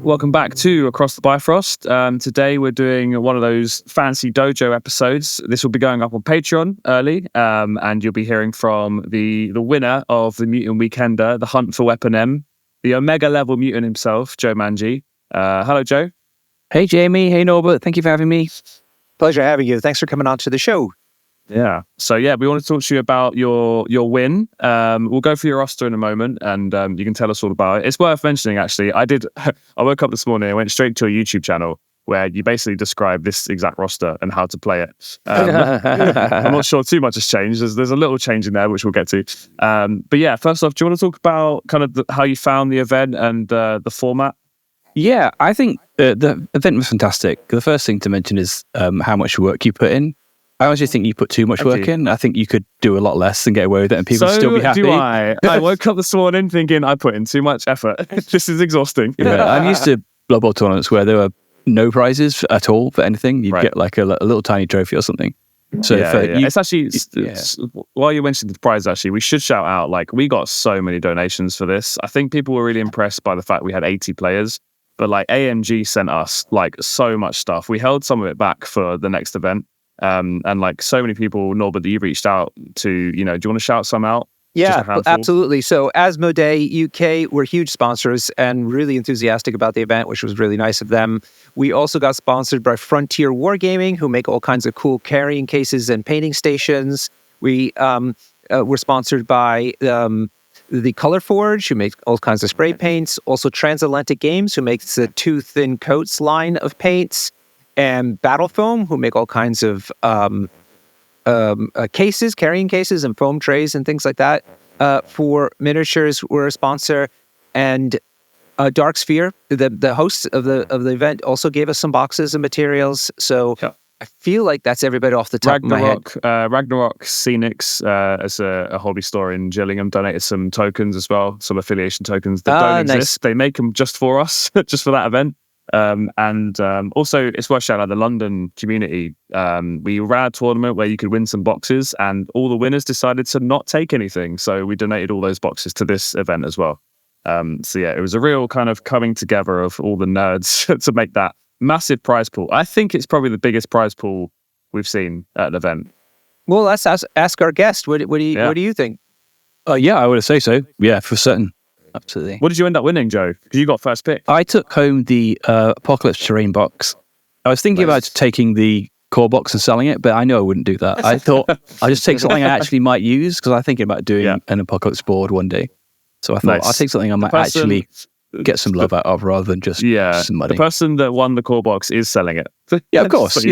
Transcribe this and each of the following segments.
welcome back to Across the Bifrost. Today we're doing one of those fancy dojo episodes. This will be going up on Patreon early, and you'll be hearing from the winner of the Mutant Weekender, the Hunt for Weapon M, the Omega level mutant himself, Joemanji. Hello, Joe. Hey, Jamie. Hey, Norbert. Thank you for having me. Pleasure having you. Thanks for coming on to the show. Yeah. So we want to talk to you about your win. We'll go through your roster in a moment, and you can tell us all about it. It's worth mentioning, actually. I woke up this morning and went straight to a YouTube channel where you basically describe this exact roster and how to play it. I'm not sure too much has changed. There's a little change in there, which we'll get to. But yeah, first off, do you want to talk about kind of how you found the event and the format? Yeah, I think the event was fantastic. The first thing to mention is how much work you put in. I honestly think you put too much work in. I think you could do a lot less and get away with it and people would still be happy. So do I. I woke up this morning thinking I put in too much effort. This is exhausting. Yeah, I'm used to Blood Bowl tournaments where there were no prizes at all for anything. You'd get like a little tiny trophy or something. So it's actually, while you mentioned the prize, actually, we should shout out, like, we got so many donations for this. I think people were really impressed by the fact we had 80 players. But like AMG sent us like so much stuff. We held some of it back for the next event. And like so many people, Norbert, that you reached out to, do you want to shout some out? Yeah, absolutely. So Asmodee UK were huge sponsors and really enthusiastic about the event, which was really nice of them. We also got sponsored by Frontier Wargaming, who make all kinds of cool carrying cases and painting stations. We were sponsored by the Color Forge, who makes all kinds of spray paints. Also Transatlantic Games, who makes the Too Thin Coats line of paints. And Battle Foam, who make all kinds of cases, carrying cases, and foam trays and things like that. For miniatures, we're a sponsor, and Dark Sphere, the host of the event, also gave us some boxes of materials. So I feel like that's everybody off the top of my head. Ragnarok Scenics, as a hobby store in Gillingham, donated some tokens as well, some affiliation tokens that don't exist. They make them just for us, just for that event. And also, it's worth shouting out the London community. We ran a tournament where you could win some boxes, and all the winners decided to not take anything. So we donated all those boxes to this event as well. So yeah, it was a real kind of coming together of all the nerds to make that massive prize pool. I think it's probably the biggest prize pool we've seen at an event. Well, let's ask our guest. What do you think? Yeah, I would say so. Yeah, for certain. Absolutely. What did you end up winning, Joe? Because you got first pick. I took home the Apocalypse Terrain box. I was thinking about taking the core box and selling it, but I knew I wouldn't do that. I thought I'll just take something I actually might use, because I'm thinking about doing an Apocalypse board one day. So I thought I'll take something I might actually get some love out of rather than just some money. The person that won the core box is selling it. Yeah, of course. So you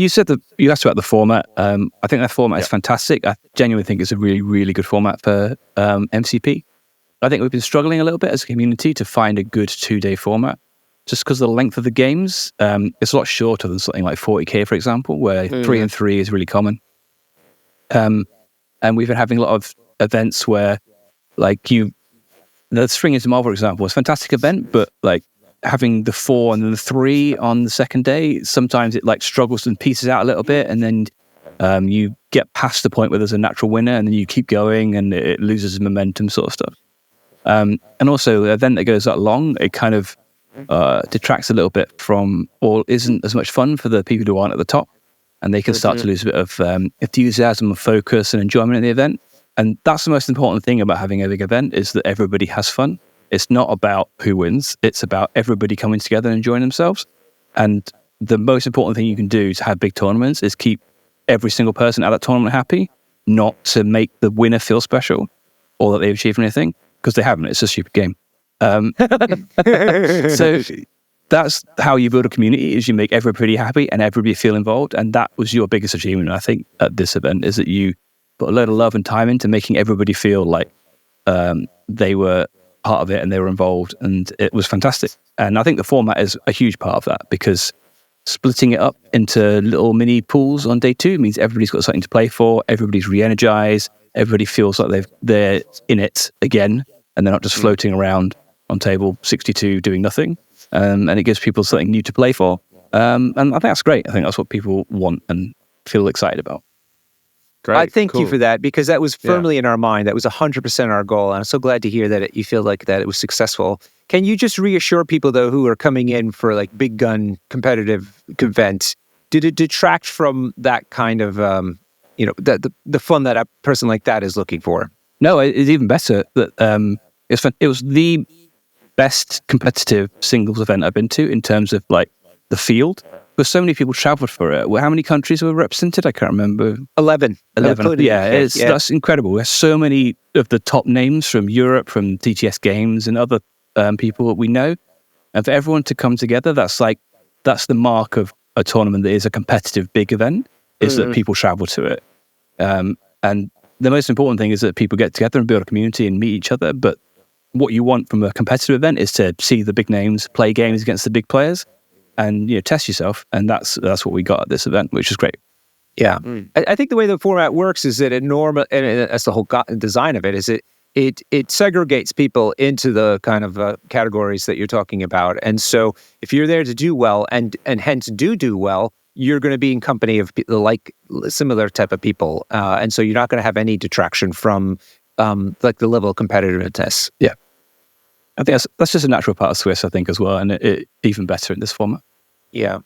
said that you asked about the format. I think that format is fantastic. I genuinely think it's a really, really good format for MCP. I think we've been struggling a little bit as a community to find a good 2-day format, just because of the length of the games. It's a lot shorter than something like 40k, for example, where 3 and 3 is really common. And we've been having a lot of events where, like, the Spring into Marvel, for example, was a fantastic event, but like, having the 4 and then the 3 on the second day, sometimes it like struggles and pieces out a little bit, and then you get past the point where there's a natural winner, and then you keep going and it loses momentum, sort of stuff. And also, the event that goes that long, it kind of detracts a little bit from, or isn't as much fun for the people who aren't at the top, and they can start to lose a bit of enthusiasm and focus and enjoyment in the event. And that's the most important thing about having a big event, is that everybody has fun. It's not about who wins. It's about everybody coming together and enjoying themselves. And the most important thing you can do to have big tournaments is keep every single person at that tournament happy, not to make the winner feel special or that they've achieved anything, because they haven't. It's a stupid game. So that's how you build a community, is you make everybody happy and everybody feel involved. And that was your biggest achievement, I think, at this event, is that you put a load of love and time into making everybody feel like they were part of it and they were involved, and it was fantastic. And I think the format is a huge part of that, because splitting it up into little mini pools on day 2 means everybody's got something to play for, everybody's re-energized, everybody feels like they're in it again, and they're not just floating around on table 62 doing nothing. And it gives people something new to play for. And I think that's great. I think that's what people want and feel excited about. Great. I thank you for that, because that was firmly in our mind. That was 100% our goal. And I'm so glad to hear that you feel like that it was successful. Can you just reassure people, though, who are coming in for like big gun competitive events, did it detract from that kind of, the fun that a person like that is looking for? No, it's even better. That it was the best competitive singles event I've been to in terms of like the field. Because so many people traveled for it. Well, how many countries were represented? I can't remember. 11. Yeah, that's incredible. There's so many of the top names from Europe, from TTS Games and other people that we know. And for everyone to come together, that's the mark of a tournament that is a competitive big event, is that people travel to it. And the most important thing is that people get together and build a community and meet each other. But what you want from a competitive event is to see the big names, play games against the big players, and test yourself. And that's what we got at this event, which is great. Yeah, I think the way the format works is that and that's the whole design of it. Is it segregates people into the kind of categories that you're talking about. And so if you're there to do well and hence do well, you're going to be in company of like similar type of people. And so you're not going to have any detraction from like the level of competitiveness. Yeah. I think that's just a natural part of Swiss, I think, as well. And it even better in this format. Yeah.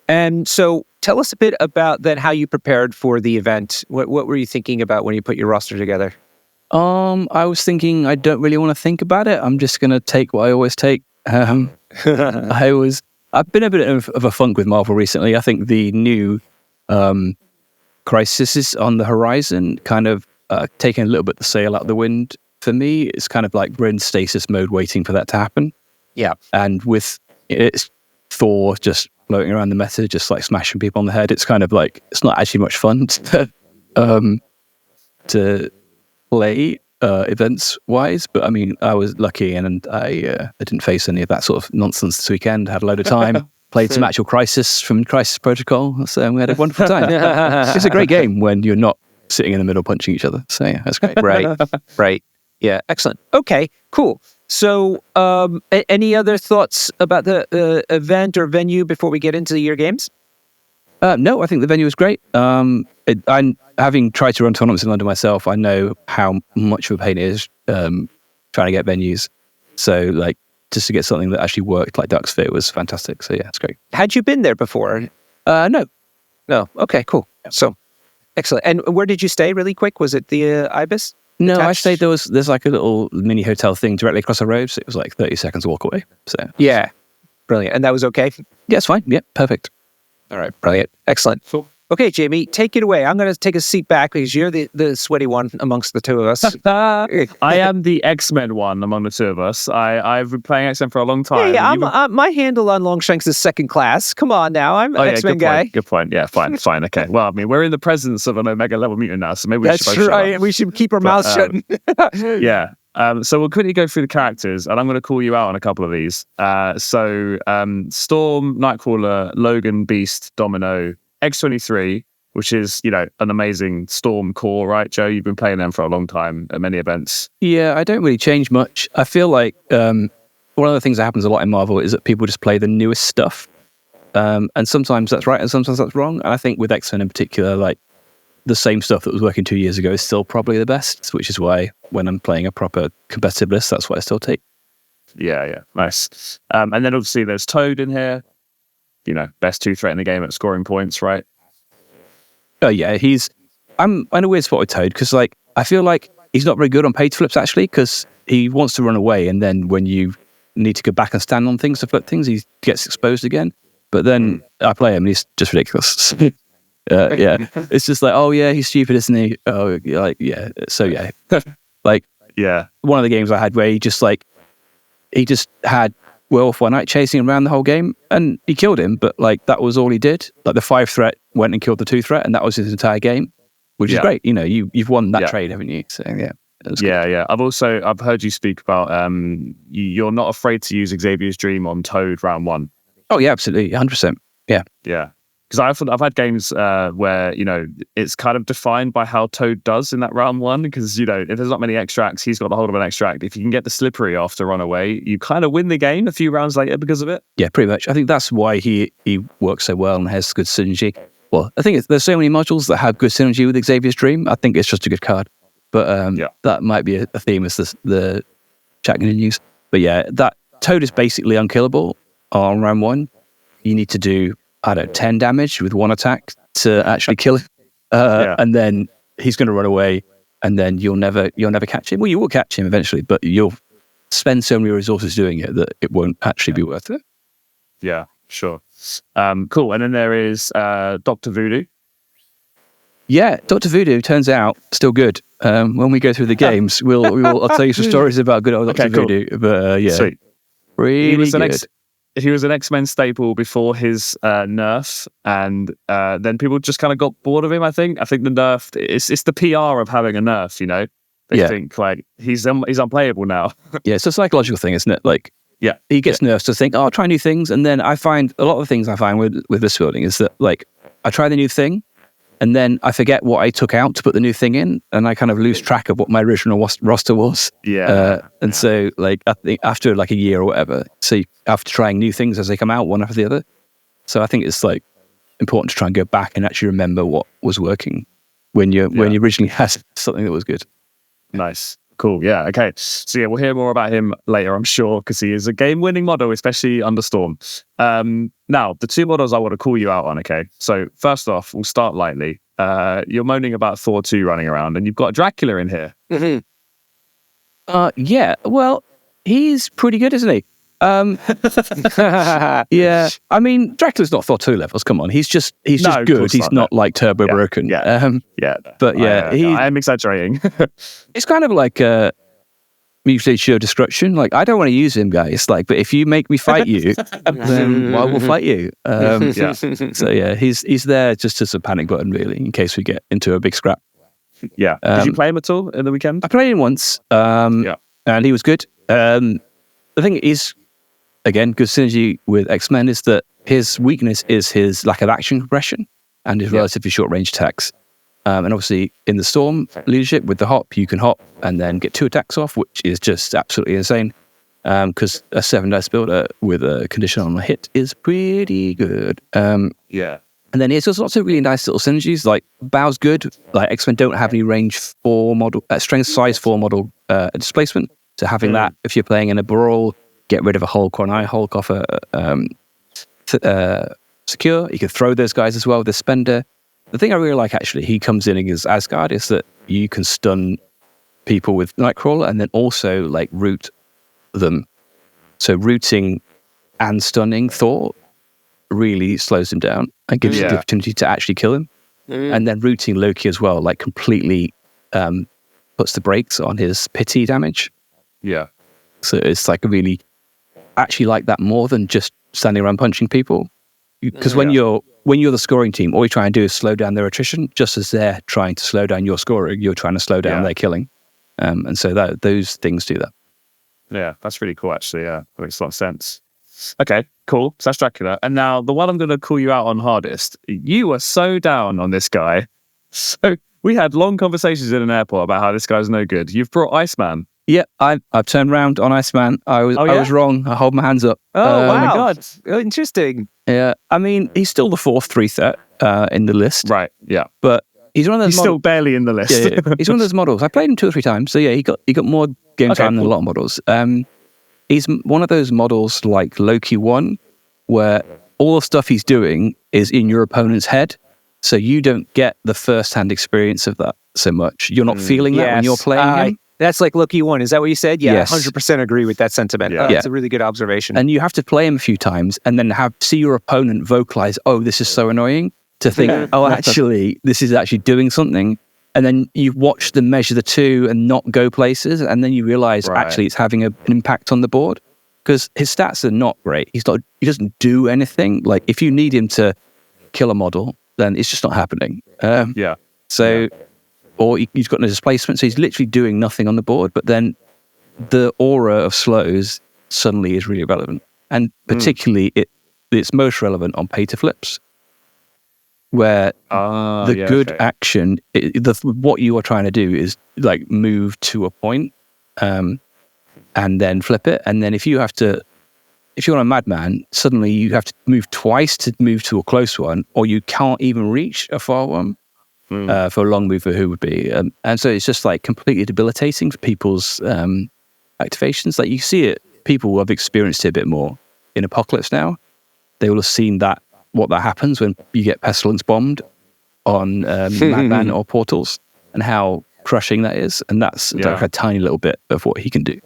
And so tell us a bit about then how you prepared for the event. What were you thinking about when you put your roster together? I was thinking I don't really want to think about it. I'm just going to take what I always take. I've been a bit of a funk with Marvel recently. I think the new crisis is on the horizon, kind of taking a little bit the sail out the wind for me. It's kind of like we're in stasis mode waiting for that to happen. Yeah. And with it's Thor just floating around the meta, just like smashing people on the head, it's kind of like, it's not actually much fun to play events wise. But I mean, I was lucky and I didn't face any of that sort of nonsense this weekend. Had a load of time, played some actual Crisis from Crisis Protocol, so we had a wonderful time. It's a great game when you're not sitting in the middle punching each other. So yeah, that's great. Right. Yeah, excellent. Okay, cool. So any other thoughts about the event or venue before we get into your games? No, I think the venue was great. I'm having tried to run tournaments in London myself. I know how much of a pain it is trying to get venues. So like just to get something that actually worked like Ducks Fit was fantastic. So yeah, it's great. Had you been there before? No. Okay, cool. So excellent. And where did you stay really quick? Was it the Ibis? No, attached? I stayed, there's like a little mini hotel thing directly across the road. So it was like 30 seconds walk away. So yeah, brilliant. And that was okay? Yeah, it's fine. Yeah, perfect. All right, brilliant. Excellent. Cool. Okay, Jamie, take it away. I'm going to take a seat back because you're the sweaty one amongst the two of us. I am the X-Men one among the two of us. I've been playing X-Men for a long time. Yeah, my handle on Longshanks is second class. Come on now, I'm an X-Men guy. Good point. Yeah, fine. Okay. Well, I mean, we're in the presence of an Omega level mutant now, so maybe we should both That's right. We should keep our mouths shut. Yeah. So we'll quickly go through the characters, and I'm going to call you out on a couple of these. Storm, Nightcrawler, Logan, Beast, Domino, X-23, which is, an amazing Storm core, right, Joe? You've been playing them for a long time at many events. Yeah, I don't really change much. I feel like one of the things that happens a lot in Marvel is that people just play the newest stuff. And sometimes that's right and sometimes that's wrong. And I think with X-Men in particular, like the same stuff that was working 2 years ago is still probably the best, which is why when I'm playing a proper competitive list, that's what I still take. Yeah, nice. And then obviously there's Toad in here. Best 2 threat in the game at scoring points, right? Oh yeah, I'm in a weird spot with Toad because like I feel like he's not very good on page flips actually because he wants to run away and then when you need to go back and stand on things to flip things, he gets exposed again. But then I play him and he's just ridiculous. Yeah, it's just like, oh yeah, he's stupid, isn't he? Oh, like yeah. So yeah, like yeah, one of the games I had where he just had Werewolf One Night chasing him around the whole game, and he killed him. But like that was all he did. Like the 5 threat went and killed the 2 threat, and that was his entire game, which is great. You've won that trade, haven't you? So yeah. Yeah. I've heard you speak about you're not afraid to use Xavier's Dream on Toad round 1. Oh yeah, absolutely, 100%. Yeah. Because I've had games where it's kind of defined by how Toad does in that round 1. Because if there's not many extracts, he's got the hold of an extract. If you can get the slippery off to run away, you kind of win the game a few rounds later because of it. Yeah, pretty much. I think that's why he works so well and has good synergy. well, I think there's so many modules that have good synergy with Xavier's Dream. I think it's just a good card. But that might be a theme as the chat continues. But yeah, that Toad is basically unkillable on round 1. You need to do, 10 damage with 1 attack to actually kill him. And then he's going to run away, and then you'll never catch him. Well, you will catch him eventually, but you'll spend so many resources doing it that it won't actually be worth it. Yeah, sure. Cool. And then there is Dr. Voodoo. Yeah, Dr. Voodoo turns out still good. When we go through the games, I'll tell you some stories about good old Dr. Voodoo. Cool. But Sweet. Really good. He was an X-Men staple before his nerf, and then people just kind of got bored of him. I think the nerf, it's the PR of having a nerf. You know, they think like he's unplayable now. Yeah, it's a psychological thing, isn't it? Like, he gets nerfs to think, I'll try new things, and then I find a lot of the things I find with this building is that like I try the new thing, and then I forget what I took out to put the new thing in, and I kind of lose track of what my original roster was. And so, like, I think after like a year or whatever, so after trying new things as they come out, one after the other. So I think it's like important to try and go back and actually remember what was working when you originally had something that was good. Nice. Cool. Yeah. Okay. So we'll hear more about him later, I'm sure, because he is a game-winning model, especially under Storm. Now, the 2 models I want to call you out on. Okay. So first off, we'll start lightly. You're moaning about Thor 2 running around, and you've got Dracula in here. Mm-hmm. Yeah. Well, he's pretty good, isn't he? Yeah. I mean, Dracula's not Thor 2 levels. Come on. He's just good. He's not like turbo broken. But yeah, I am exaggerating. It's kind of like mutually assured destruction. Like, I don't want to use him, guys. Like, but if you make me fight you, then I will fight you. So yeah, he's there just as a panic button, really, in case we get into a big scrap. Yeah. Did you play him at all in the weekend? I played him once. And he was good. The thing is, again, good synergy with X-Men is that his weakness is his lack of action compression and his relatively short range attacks. And obviously in the Storm leadership with the hop, you can hop and then get 2 attacks off, which is just absolutely insane. Because a 7 dice builder with a condition on a hit is pretty good. And then there's also lots of really nice little synergies. Like Bow's good. Like X-Men don't have any range 4 model, strength size 4 model displacement. So having that, if you're playing in a brawl, get rid of a Hulk or an Eye Hulk off a secure. You can throw those guys as well with a spender. The thing I really like, actually, he comes in as Asgard, is that you can stun people with Nightcrawler and then also like root them. So rooting and stunning Thor really slows him down and gives you the opportunity to actually kill him. And then rooting Loki as well, like completely puts the brakes on his pity damage. Yeah. So it's like really actually like that more than just standing around punching people. Because when you're the scoring team, all you try and do is slow down their attrition, just as they're trying to slow down your scoring, you're trying to slow down their killing. And so those things do that. Yeah, that's really cool, actually. Yeah, that makes a lot of sense. Okay, cool. So that's Dracula. And now the one I'm going to call you out on hardest. You were so down on this guy. So we had long conversations in an airport about how this guy's no good. You've brought Iceman. Yeah, I've turned around on Iceman. I was wrong. I hold my hands up. Oh, wow. My God. Interesting. Yeah, I mean, he's still the 4th 3 threat in the list. Right, yeah. But he's one of those He's still barely in the list. Yeah. He's one of those models. I played him 2 or 3 times. So yeah, he got more game time than a lot of models. He's one of those models like Loki 1, where all the stuff he's doing is in your opponent's head. So you don't get the first-hand experience of that so much. You're not feeling that when you're playing him. That's like Loki 1. Is that what you said? Yeah, yes. 100% agree with that sentiment. Yeah. That's a really good observation. And you have to play him a few times and then see your opponent vocalize, oh, this is so annoying, to think, oh, actually, this is actually doing something. And then you watch them measure the 2 and not go places. And then you realize, actually, it's having an impact on the board. Because his stats are not great. He doesn't do anything. Like, if you need him to kill a model, then it's just not happening. Or he's got no displacement, so he's literally doing nothing on the board. But then the aura of slows suddenly is really relevant, and particularly it's most relevant on pay to flips, where action, what you are trying to do is like move to a point, and then flip it. And then if you have to if you're on a Madman, suddenly you have to move twice to move to a close one, or you can't even reach a far one for a long mover who would be. And so it's just like completely debilitating for people's activations. Like you see it, people who have experienced it a bit more in Apocalypse now, they will have seen what happens when you get Pestilence bombed on Madman or Portals, and how crushing that is. And that's like a tiny little bit of what he can do.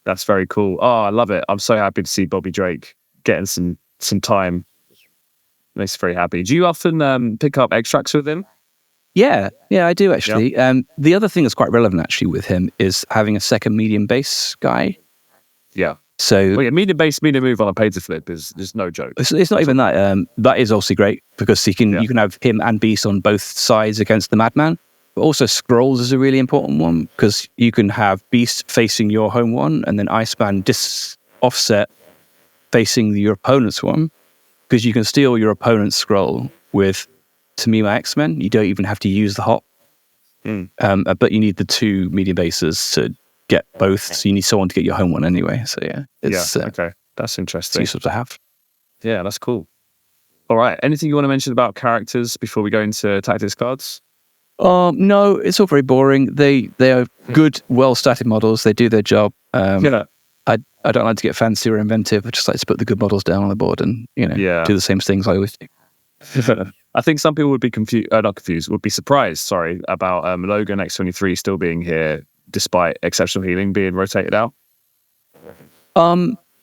That's very cool. Oh, I love it. I'm so happy to see Bobby Drake getting some time. Makes me very happy. Do you often pick up extracts with him? Yeah, I do actually. The other thing that's quite relevant actually with him is having a second medium base guy. Yeah. So medium base, medium move on a pay to flip is just no joke. It's not even that. That is also great because you can have him and Beast on both sides against the Madman. But also Scrolls is a really important one because you can have Beast facing your home one and then Iceman offset facing your opponent's one, because you can steal your opponent's scroll with Tamima X-Men. You don't even have to use the hop. But you need the two medium bases to get both, so you need someone to get your home one anyway. So it's okay, that's interesting. It's useful to have. Yeah, that's cool. All right, anything you want to mention about characters before we go into tactics cards? No, it's all very boring. They are good, well-stated models. They do their job. I don't like to get fancy or inventive. I just like to put the good models down on the board and do the same things I always do. I think some people would be would be surprised, about Logan X-23 still being here despite exceptional healing being rotated out.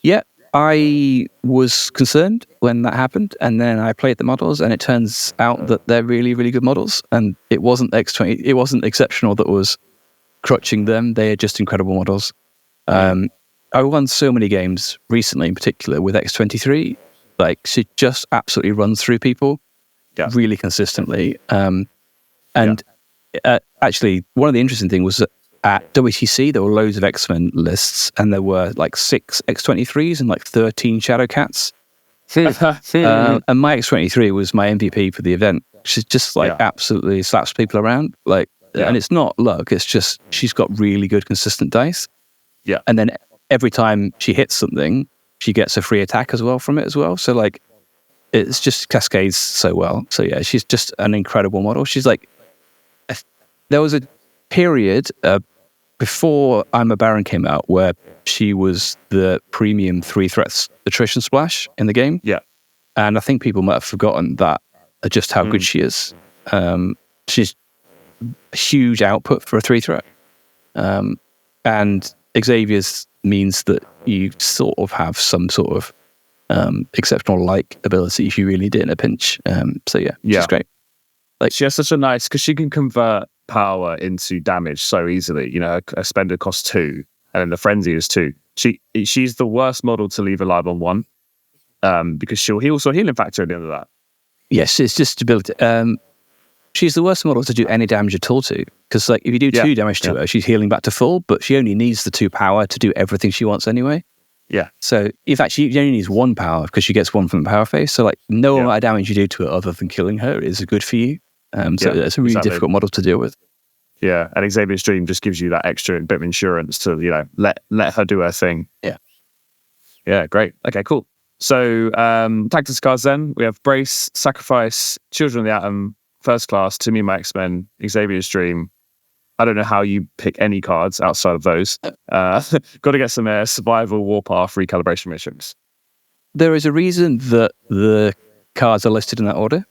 Yeah, I was concerned when that happened, and then I played the models, and it turns out that they're really, really good models, and it wasn't X-20, it wasn't exceptional that was crutching them. They are just incredible models. I won so many games recently, in particular with X-23. Like, she just absolutely runs through people really consistently. Actually, one of the interesting things was that at WTC, there were loads of X-Men lists, and there were like 6 X-23s and like 13 Shadowcats. And my X-23 was my MVP for the event. She's just like absolutely slaps people around. And it's not luck, it's just she's got really good consistent dice. Yeah. And then every time she hits something, she gets a free attack as well from it as well. So like, it's just cascades so well. So yeah, she's just an incredible model. She's like, there was a period before I'm a Baron came out where she was the premium 3 threats attrition splash in the game. Yeah. And I think people might have forgotten that, just how good she is. She's a huge output for a 3 threat. And Xavier's means that you sort of have some sort of exceptional like ability if you really did in a pinch. She's great. Like, she has such a nice, because she can convert power into damage so easily. You know, a spender costs 2, and then the frenzy is 2. She's the worst model to leave alive on 1, because she'll also healing factor at the end of that. Yes, it's just stability. She's the worst model to do any damage at all to, because like if you do 2 damage to her, she's healing back to full, but she only needs the 2 power to do everything she wants anyway. Yeah. So if actually she only needs 1 power because she gets 1 from the power phase. So like no amount of damage you do to her other than killing her is good for you. So it's a really difficult model to deal with. Yeah, and Xavier's Dream just gives you that extra bit of insurance to let her do her thing. Yeah. Yeah, great. Okay, cool. So tactics cards then. We have Brace, Sacrifice, Children of the Atom, First Class, To Me My X-Men, Xavier's Dream. I don't know how you pick any cards outside of those. Got to get some Survival, Warpath, Recalibration Matrix. There is a reason that the cards are listed in that order.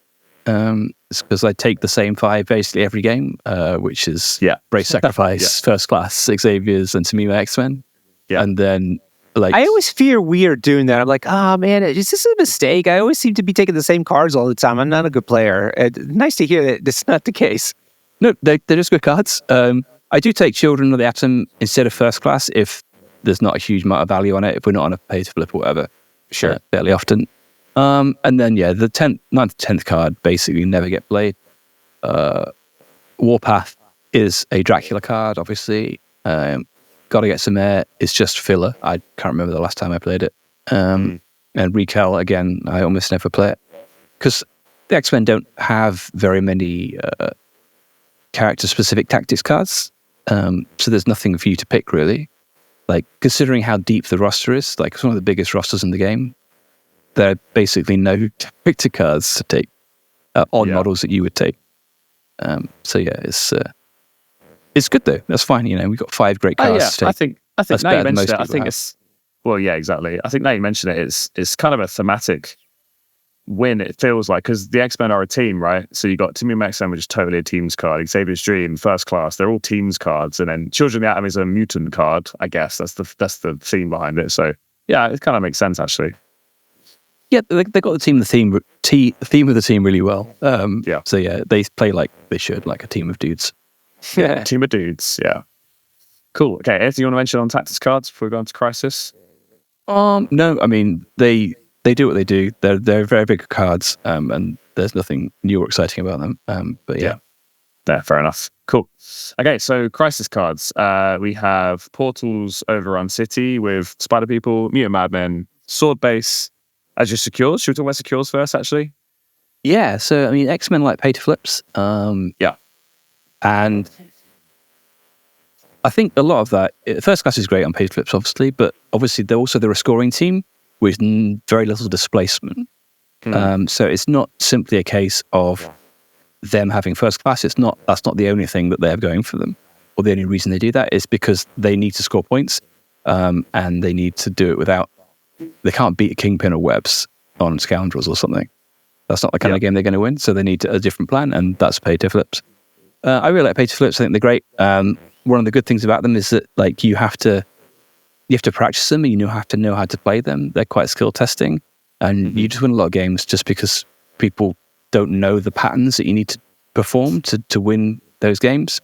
It's because I take the same 5 basically every game, which is Brace, Sacrifice, First Class, Xavier's, and To Me My X-Men. Yeah. And then like, I always feel weird doing that. I'm like, man, is this a mistake? I always seem to be taking the same cards all the time. I'm not a good player. Nice to hear that that's not the case. No, they're just good cards. I do take Children of the Atom instead of First Class if there's not a huge amount of value on it, if we're not on a pay to flip or whatever. Sure. Fairly often. And then, the 9th, 10th card basically never get played. Warpath is a Dracula card, obviously. Got to Get Some Air is just filler. I can't remember the last time I played it. And Recal, again, I almost never play it. Because the X-Men don't have very many character-specific tactics cards. So there's nothing for you to pick, really. like considering how deep the roster is, like it's one of the biggest rosters in the game. There are basically no character cards to take on models that you would take. So yeah, it's good though. That's fine. We've got 5 great cards. I think That's now you better than mentioned most it, I people think have. it's exactly. I think now you mention it, it's kind of a thematic win. It feels like, because the X-Men are a team, right? So you got Team X-Men, which is totally a team's card. Xavier's Dream, First Class, they're all teams cards, and then Children of the Atom is a mutant card. I guess that's the theme behind it. So yeah, it kind of makes sense actually. Yeah, they got the theme of the team really well. So yeah, they play like they should, like a team of dudes. Yeah, team of dudes. Yeah. Cool. Okay, anything you want to mention on tactics cards before we go on to Crisis? No, I mean they do what they do. They're very big cards, and there's nothing new or exciting about them. But yeah. Fair enough. Cool. Okay, so Crisis cards. We have Portals, Overrun City with Spider People, Mutant Madmen, Sword Base as your secures. Should we talk about secures first, actually? Yeah. So I mean, X-Men like pay to flips. And I think a lot of that, First Class is great on pay to flips, obviously, but obviously they're a scoring team with very little displacement. So it's not simply a case of them having First Class. That's not the only thing that they have going for them, or the only reason they do that is because they need to score points, and they need to do it they can't beat a Kingpin or Webs on Scoundrels or something. That's not the kind of game they're going to win, so they need a different plan, and that's pay to flips. I really like pay to flips. I think they're great. One of the good things about them is that like you have to practice them, and you have to know how to play them. They're quite skill testing, and you just win a lot of games just because people don't know the patterns that you need to perform to win those games.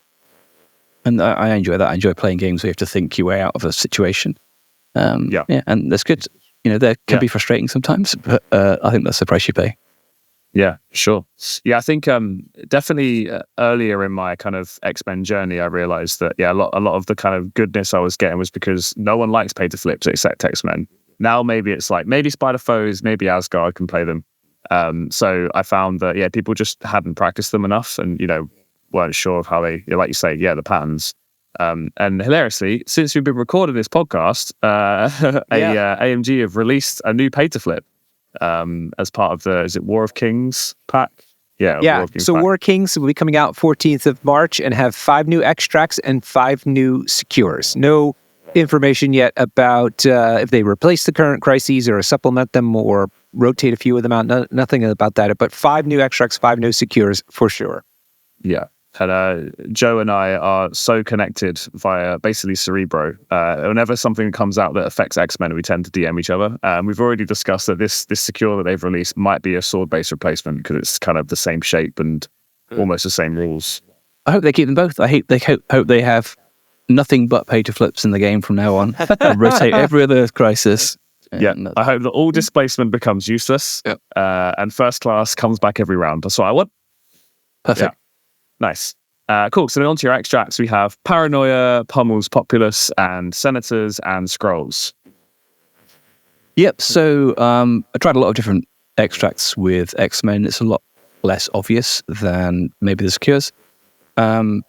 And I enjoy that. I enjoy playing games where you have to think your way out of a situation. And that's good. They can be frustrating sometimes, but I think that's the price you pay. Yeah, sure. Yeah, I think definitely earlier in my kind of X-Men journey, I realized that a lot of the kind of goodness I was getting was because no one likes pay to flips except X-Men. Now maybe it's like maybe Spider Foes, maybe Asgard can play them. So I found that people just hadn't practiced them enough, and weren't sure of how they, like you say, the patterns. And hilariously, since we've been recording this podcast, AMG have released a new pay to flip. As part of is it War of Kings pack? Yeah. War of Kings So pack. War of Kings will be coming out 14th of March and have 5 new extracts and 5 new secures. No information yet about if they replace the current crises or supplement them or rotate a few of them out. Nothing about that. But 5 new extracts, 5 new secures for sure. Yeah. And Joe and I are so connected via basically Cerebro. Whenever something comes out that affects X-Men, we tend to DM each other. We've already discussed that this secure that they've released might be a sword-based replacement because it's kind of the same shape and almost the same rules. I hope they keep them both. I hope they have nothing but pay to flips in the game from now on and rotate every other crisis. Yeah, I hope that all displacement becomes useless and First Class comes back every round. That's what I want. Perfect. Yeah. Nice. Cool. So then on to your extracts, we have Paranoia, Pummels, Populace, and Senators and Scrolls. Yep. So I tried a lot of different extracts with X-Men. It's a lot less obvious than maybe the secures. And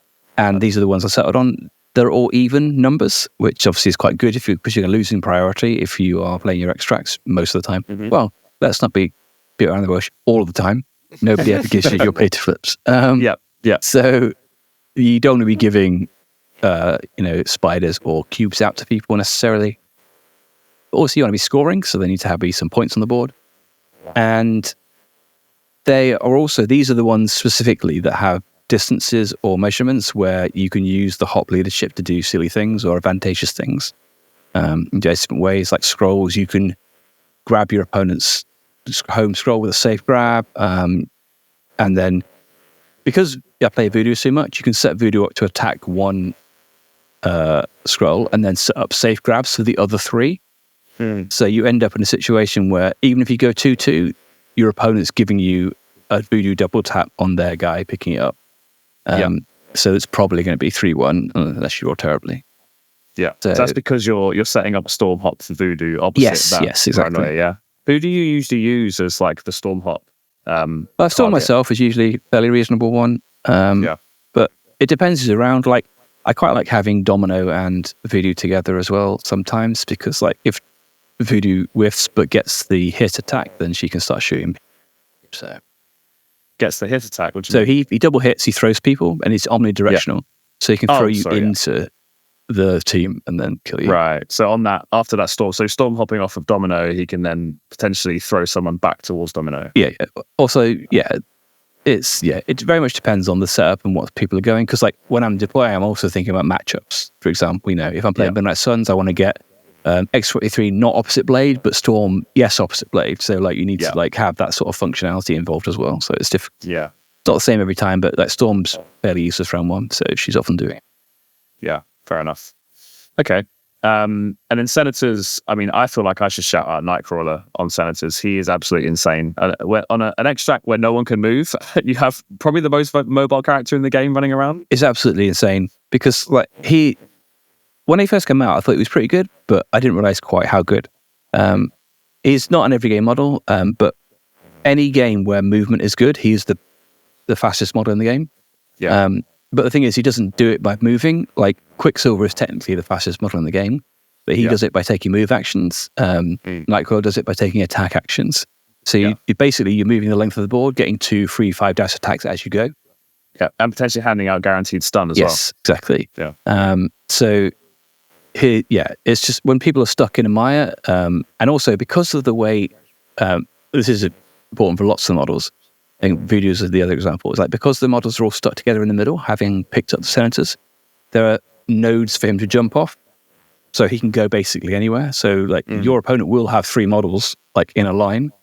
these are the ones I settled on. They're all even numbers, which obviously is quite good because you're going to lose in priority if you are playing your extracts most of the time. Well, let's not beat around the bush all of the time. Nobody ever gives you your pay to flips. Yeah. So you don't want to be giving, spiders or cubes out to people necessarily. But also, you want to be scoring, so they need to be some points on the board. And these are the ones specifically that have distances or measurements where you can use the hop leadership to do silly things or advantageous things. In different ways, like scrolls, you can grab your opponent's home scroll with a safe grab, and then because I play Voodoo so much, you can set Voodoo up to attack one scroll and then set up safe grabs for the other 3. So you end up in a situation where even if you go 2-2, your opponent's giving you a Voodoo double tap on their guy picking it up. So it's probably going to be 3-1 unless you roll terribly. Yeah. So that's because you're setting up a Storm Hop for Voodoo opposite that. Yes, exactly. Paranoia, yeah. Who do you usually use as like the Storm Hop? Storm myself is usually a fairly reasonable one. But it depends who's around. Like I quite like having Domino and Voodoo together as well sometimes, because like if Voodoo whiffs but gets the hit attack, then she can start shooting. So gets the hit attack. So he double hits, he throws people, and it's omnidirectional. So he can throw you into the team and then kill you. Right. So after that storm, so storm hopping off of Domino, he can then potentially throw someone back towards Domino. Yeah. Also, it very much depends on the setup and what people are going. Because like when I'm deploying, I'm also thinking about matchups. For example, if I'm playing Midnight Suns, I want to get X-43 not opposite blade, but Storm yes opposite blade. So like you need to like have that sort of functionality involved as well. So it's difficult. Yeah. It's not the same every time, but like Storm's fairly useless round one, so she's often doing it. Yeah, fair enough. Okay. And in Senators, I mean, I feel like I should shout out Nightcrawler on Senators. He is absolutely insane. On an extract where no one can move, you have probably the most mobile character in the game running around. It's absolutely insane because like when he first came out, I thought he was pretty good, but I didn't realize quite how good. He's not an every game model, but any game where movement is good, he's the fastest model in the game. Yeah. But the thing is, he doesn't do it by moving. Like Quicksilver is technically the fastest model in the game, but he does it by taking move actions. Nightcrawler does it by taking attack actions. So you're moving the length of the board, getting 2, 3, 5 dash attacks as you go. Yeah, and potentially handing out guaranteed stun as well. Yes, exactly. Yeah. So here, it's just when people are stuck in a mire, and also because of the way this is important for lots of models. I think Voodoo's is the other example. It's like because the models are all stuck together in the middle, having picked up the Senators, there are nodes for him to jump off, so he can go basically anywhere. So like your opponent will have 3 models like in a line,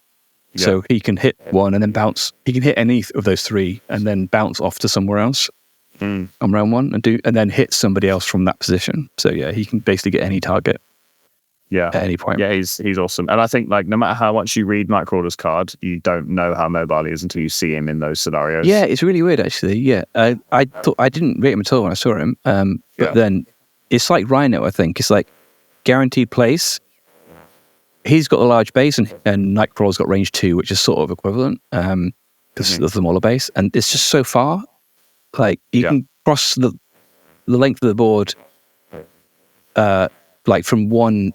so he can hit one and then bounce. He can hit any of those 3 and then bounce off to somewhere else on round one and then hit somebody else from that position. So he can basically get any target. Yeah, at any point. Yeah, he's awesome, and I think like no matter how much you read Nightcrawler's card, you don't know how mobile he is until you see him in those scenarios. Yeah, it's really weird actually. Yeah, I thought I didn't rate him at all when I saw him. But then it's like Rhino. I think it's like guaranteed place. He's got a large base, and Nightcrawler's got range 2, which is sort of equivalent because of the smaller base, and it's just so far. Like you can cross the length of the board, like from one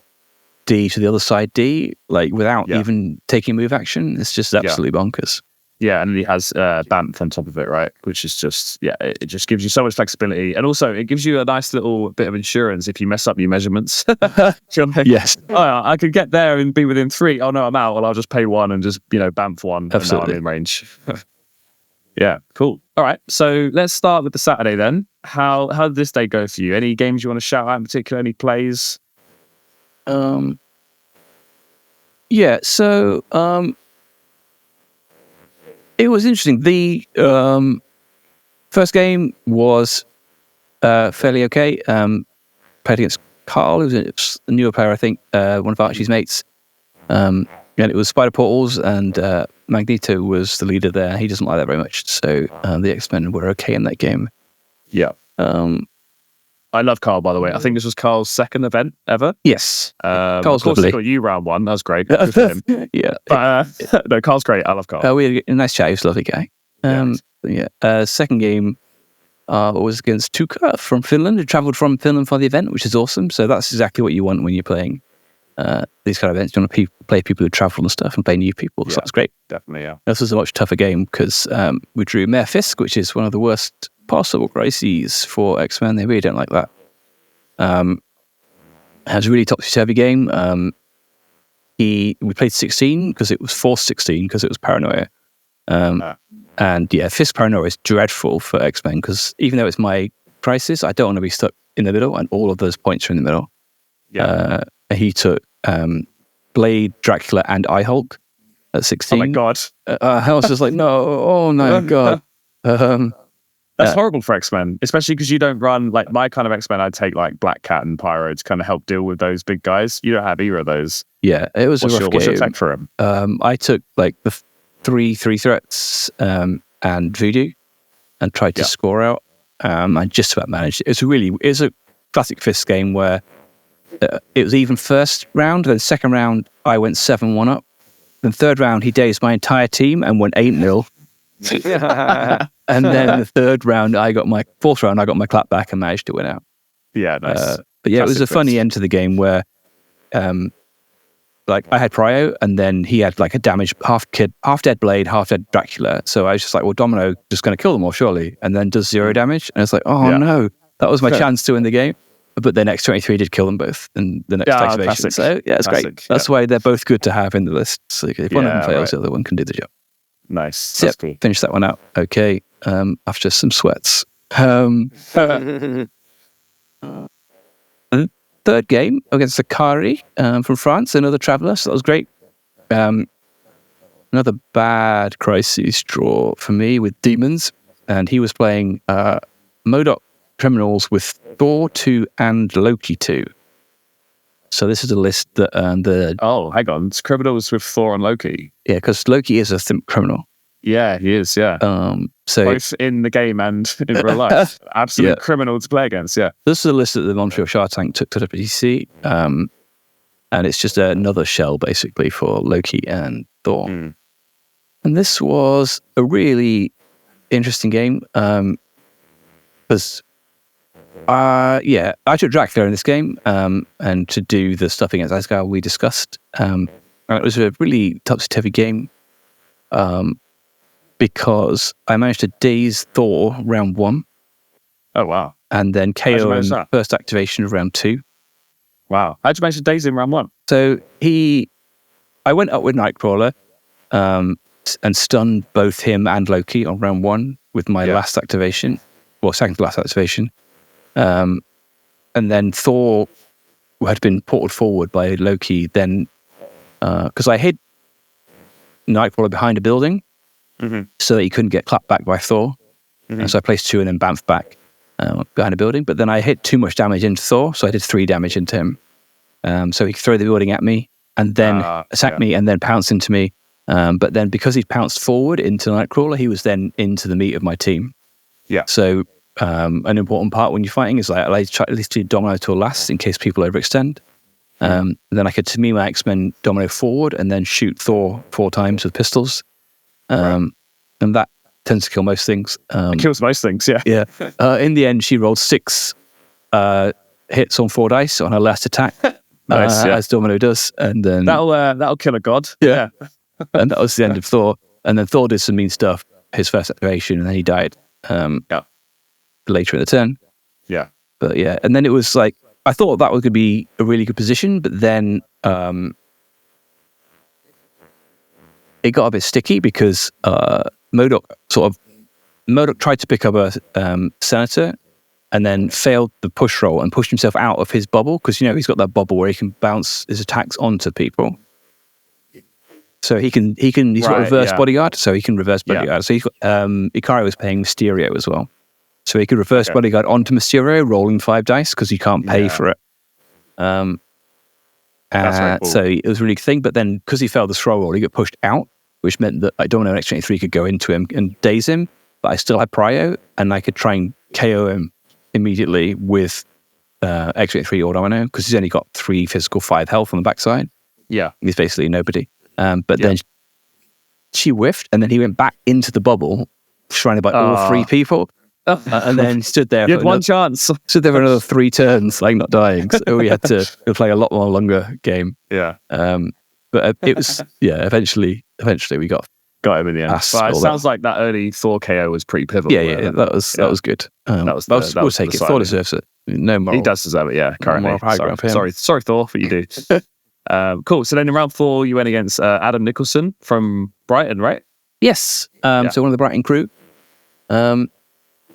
D to the other side D, like without even taking move action. It's just absolutely bonkers. Yeah, and he has BAMF on top of it, right? Which is just, it just gives you so much flexibility. And also, it gives you a nice little bit of insurance if you mess up your measurements. Yes. I could get there and be within 3. Oh, no, I'm out. Well, I'll just pay 1 and just, BAMF 1. Absolutely. And now I'm in range. Yeah, cool. All right, so let's start with the Saturday then. How did this day go for you? Any games you want to shout out in particular? Any plays? So it was interesting. The first game was fairly okay. Played against Carl, who was a newer player, I think, one of Archie's mates. And it was Spider Portals, and Magneto was the leader there. He doesn't like that very much, so the X-Men were okay in that game. Yeah. I love Carl, by the way. I think this was Carl's second event ever. Yes. Carl's of course, he got you round 1. That was great. Good for him. Yeah. But no, Carl's great. I love Carl. We had a nice chat. He was a lovely guy. Second game was against Tuukka from Finland, who travelled from Finland for the event, which is awesome. So that's exactly what you want when you're playing these kind of events. You want to play people who travel and stuff and play new people. So that's great. Definitely, yeah. This was a much tougher game because we drew Mayor Fisk, which is one of the worst possible crises for X-Men. They really don't like that. It was a really topsy-turvy game. We played 16 because it was forced 16 because it was Paranoia. And Fisk Paranoia is dreadful for X-Men because even though it's my crisis, I don't want to be stuck in the middle, and all of those points are in the middle. Yeah. He took Blade, Dracula, and I-Hulk at 16. Oh my god. I was just like, no, oh my god. That's horrible for X-Men, especially because you don't run, like my kind of X-Men, I'd take like Black Cat and Pyro to kind of help deal with those big guys. You don't have either of those. Yeah, it was a rough game. What's your tech for him? I took like the three threats and Voodoo and tried to score out. I just about managed it. It's a classic Fisk game where it was even first round, then second round I went 7-1 up. Then third round he dazed my entire team and went 8-0. And then the fourth round, I got my clap back and managed to win out. Yeah, nice. But yeah, it was a Classic funny end to the game where, like, I had Prio, and then he had like a damaged half dead Blade, half dead Dracula. So I was just like, well, Domino just going to kill them all surely, and then does 0 damage. And it's like, no, that was my chance to win the game. But then X-23 did kill them both in the next activation. Classic. So yeah, it's great. That's why they're both good to have in the list. So if one of them fails, the other one can do the job. Nice. So That's cool. Finish that one out. Okay. After some sweats. Third game against Sakari from France, another traveller. So that was great. Another bad crisis draw for me with demons, and he was playing MODOK criminals with Thor 2 and Loki 2. So this is a list that hang on, it's criminals with Thor and Loki. Yeah, because Loki is a criminal. Yeah, he is. Yeah. So both in the game and in real life, absolute criminal to play against. Yeah. This is a list that the Montreal Shark Tank took to the PC, and it's just another shell basically for Loki and Thor. And this was a really interesting game because, I took Dracula in this game, and to do the stuff against Asgard we discussed, and it was a really topsy-turvy game. Because I managed to daze Thor round 1. Oh, wow. And then KO him first activation of round 2. Wow. How'd you manage to daze him round 1? So I went up with Nightcrawler and stunned both him and Loki on round 1 with my last activation. Well, second to last activation. And then Thor had been ported forward by Loki then, because I hid Nightcrawler behind a building, so that he couldn't get clapped back by Thor. And so I placed 2 and then bounced back behind a building. But then I hit too much damage into Thor, so I did 3 damage into him. So he could throw the building at me and then attack me and then pounce into me. But then because he pounced forward into Nightcrawler, he was then into the meat of my team. Yeah. So an important part when you're fighting is like I try at least to Domino to last in case people overextend. Then I could to me my X-Men Domino forward and then shoot Thor 4 times with pistols. And that tends to kill most things. It kills most things, yeah. Yeah. In the end, she rolled 6 hits on 4 dice on her last attack, as Domino does, and then that'll kill a god. Yeah. And that was the end of Thor. And then Thor did some mean stuff, his first activation, and then he died later in the turn. Yeah. But yeah, and then it was like I thought that was going to be a really good position, but then it got a bit sticky because MODOK tried to pick up a senator and then failed the push roll and pushed himself out of his bubble because he's got that bubble where he can bounce his attacks onto people. So he's got reverse bodyguard, so he can reverse bodyguard. So he's got Ikari was paying Mysterio as well, so he could reverse bodyguard onto Mysterio, rolling 5 dice because he can't pay for it. That's very cool. So it was a really good thing. But then because he failed the throw roll, he got pushed out, which meant that Domino and X-23 could go into him and daze him, but I still had Prio, and I could try and KO him immediately with X-23 or Domino, because he's only got 3 physical, 5 health on the backside. Yeah. He's basically nobody. But then she whiffed, and then he went back into the bubble, surrounded by all 3 people, and then stood there. You had one chance. Stood there for another 3 turns, like not dying. So we had to play a lot more longer game. Yeah. But it was, eventually we got him in the end. But it sounds like that early Thor KO was pretty pivotal. Yeah, that was good. We'll take it. Thor deserves it. No moral. He does deserve it, yeah. Currently. Sorry, Thor, but you do. Cool. So then in round 4, you went against Adam Nicholson from Brighton, right? Yes. So one of the Brighton crew.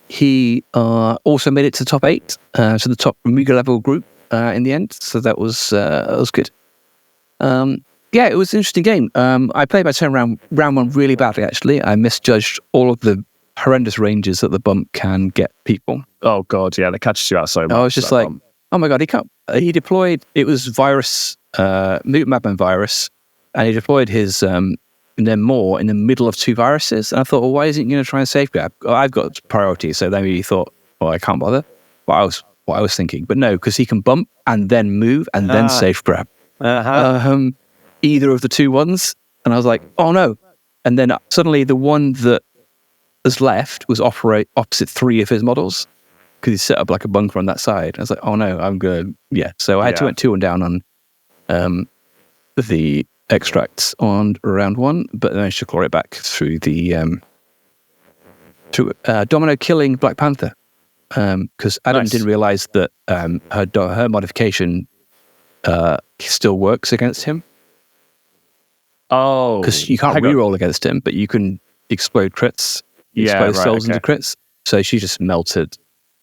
He also made it to the top 8, to the top Amiga level group in the end. So that was good. It was an interesting game. I played my turn round 1 really badly, actually. I misjudged all of the horrendous ranges that the bump can get people. Oh, God, yeah, that catches you out so much. I was just like, oh my God, he deployed, it was virus, Mutant Madman virus, and he deployed his, and then more in the middle of 2 viruses. And I thought, well, why isn't he going to try and safeguard? I've got priority, so then he thought, well, I can't bother. What I was thinking. But no, because he can bump and then move and then safe grab. Either of the 2 ones, and I was like, oh no. And then suddenly the one that was left was operate opposite 3 of his models because he set up like a bunker on that side. I was like, oh no, I'm good. Yeah. So I had to went 2 and down on the extracts on round 1, but then I should claw it back through the Domino killing Black Panther. Because Adam didn't realize that her modification still works against him. Oh, because you can't reroll against him, but you can explode crits, explode souls into crits. So she just melted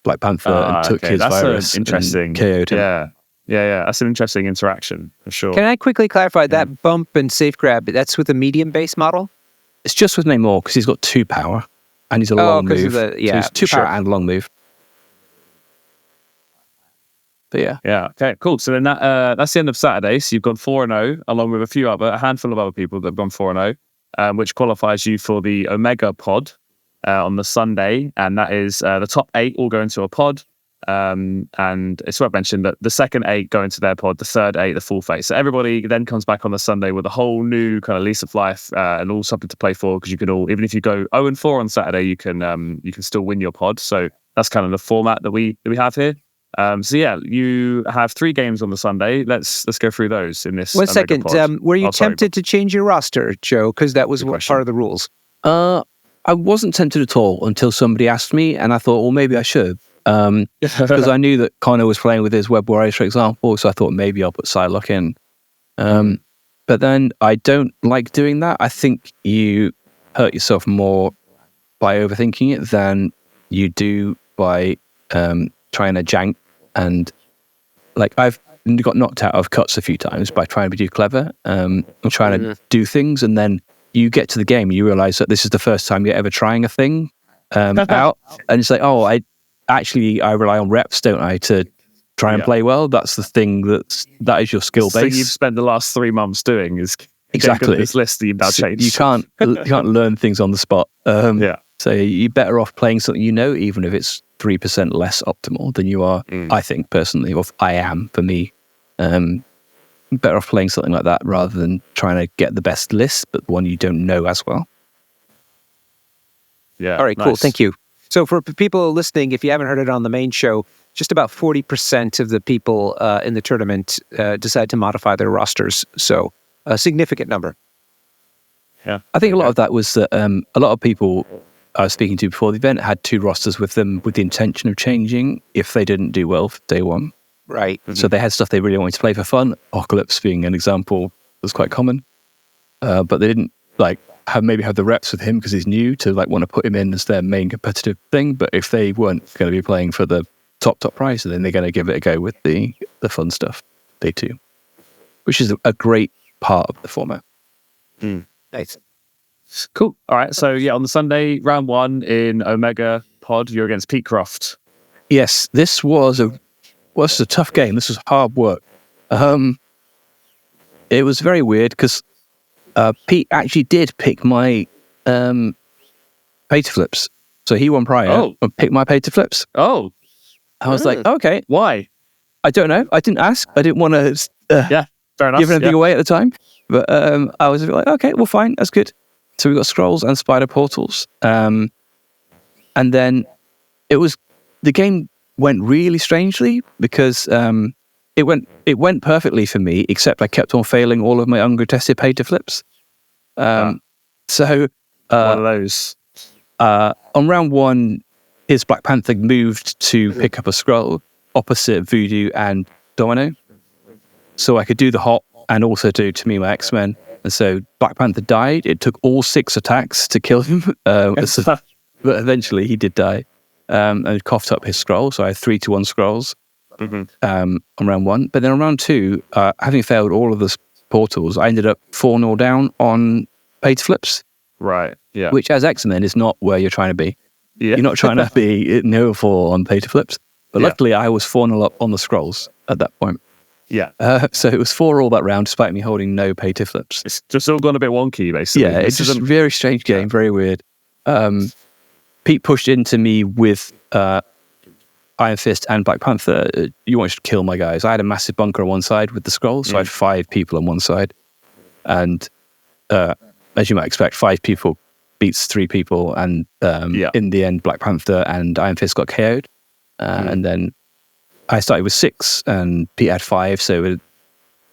Black Panther and took his virus. Interesting. And KO'd him. Yeah. That's an interesting interaction for sure. Can I quickly clarify that bump and safe grab? That's with a medium base model. It's just with Namor because he's got 2 power and he's a long move. So he's 2 power and long move. But yeah, okay, cool. So then that's the end of Saturday. So you've gone 4-0, along with a handful of other people that have gone 4-0, which qualifies you for the Omega pod on the Sunday, and that is the top 8 all go into a pod. And it's worth mentioning that the second 8 go into their pod, the third 8 the full face. So everybody then comes back on the Sunday with a whole new kind of lease of life and all something to play for, because you can all, even if you go 0-4 on Saturday, you can still win your pod. So that's kind of the format that we have here. So yeah, you have 3 games on the Sunday. Let's go through those in this. 1 second. Were you tempted to change your roster, Joe? Because that was part of the rules. I wasn't tempted at all until somebody asked me, and I thought, well, maybe I should. Because I knew that Connor was playing with his Web Warriors, for example, so I thought maybe I'll put Psylocke in. But then I don't like doing that. I think you hurt yourself more by overthinking it than you do by trying to jank. And like I've got knocked out of cuts a few times by trying to be too clever and trying to do things, and then you get to the game and you realize that this is the first time you're ever trying a thing out, and it's like, oh, I rely on reps, don't I, to try and play well. That's the thing that is your skill base. So you've spent the last 3 months doing is exactly this list that you've now changed. You can't learn things on the spot. So you're better off playing something even if it's 3% less optimal than you are. I think personally, or I am for me. Better off playing something like that rather than trying to get the best list, but one you don't know as well. Yeah. All right. Nice. Cool. Thank you. So for people listening, if you haven't heard it on the main show, just about 40% of the people in the tournament decide to modify their rosters. So a significant number. Yeah. I think a lot of that was that a lot of people I was speaking to before the event had 2 rosters with them with the intention of changing if they didn't do well for day 1. Right. So they had stuff they really wanted to play for fun. Apocalypse being an example was quite common. But they didn't have the reps with him because he's new to want to put him in as their main competitive thing. But if they weren't going to be playing for the top prize, then they're going to give it a go with the fun stuff day 2, which is a great part of the format. Nice. Cool. All right. So yeah, on the Sunday, round 1 in Omega Pod, you're against Pete Croft. Yes, this was a tough game. This was hard work. It was very weird because Pete actually did pick my pay-to flips. So he won prior and picked my pay-to flips. Oh. I was like, okay. Why? I don't know. I didn't ask. I didn't want to fair enough. give anything away at the time. But I was like, okay, well, fine. That's good. So we got scrolls and spider portals. And then the game went really strangely because it went perfectly for me, except I kept on failing all of my uncontested pay to flips. So one of those. On round 1, his Black Panther moved to pick up a scroll opposite Voodoo and Domino, so I could do the hop and also do to me my X-Men. And so Black Panther died. It took all 6 attacks to kill him, but eventually he did die. And coughed up his scroll, so I had 3-1 scrolls on round 1. But then on round 2, having failed all of the portals, I ended up 4-0 down on pay to flips. Right. Yeah. Which, as X-Men, is not where you're trying to be. Yeah. You're not trying to be 0-4 on pay to flips. But luckily, I was 4-0 up on the scrolls at that point. Yeah. So it was 4 all that round, despite me holding no pay to flips. It's just all gone a bit wonky, basically. Yeah, it's just a very strange game, very weird. Pete pushed into me with Iron Fist and Black Panther. You want to kill my guys. I had a massive bunker on one side with the scroll, so I had 5 people on one side. And as you might expect, 5 people beats 3 people, and in the end, Black Panther and Iron Fist got KO'd. And then I started with 6, and Pete had 5, so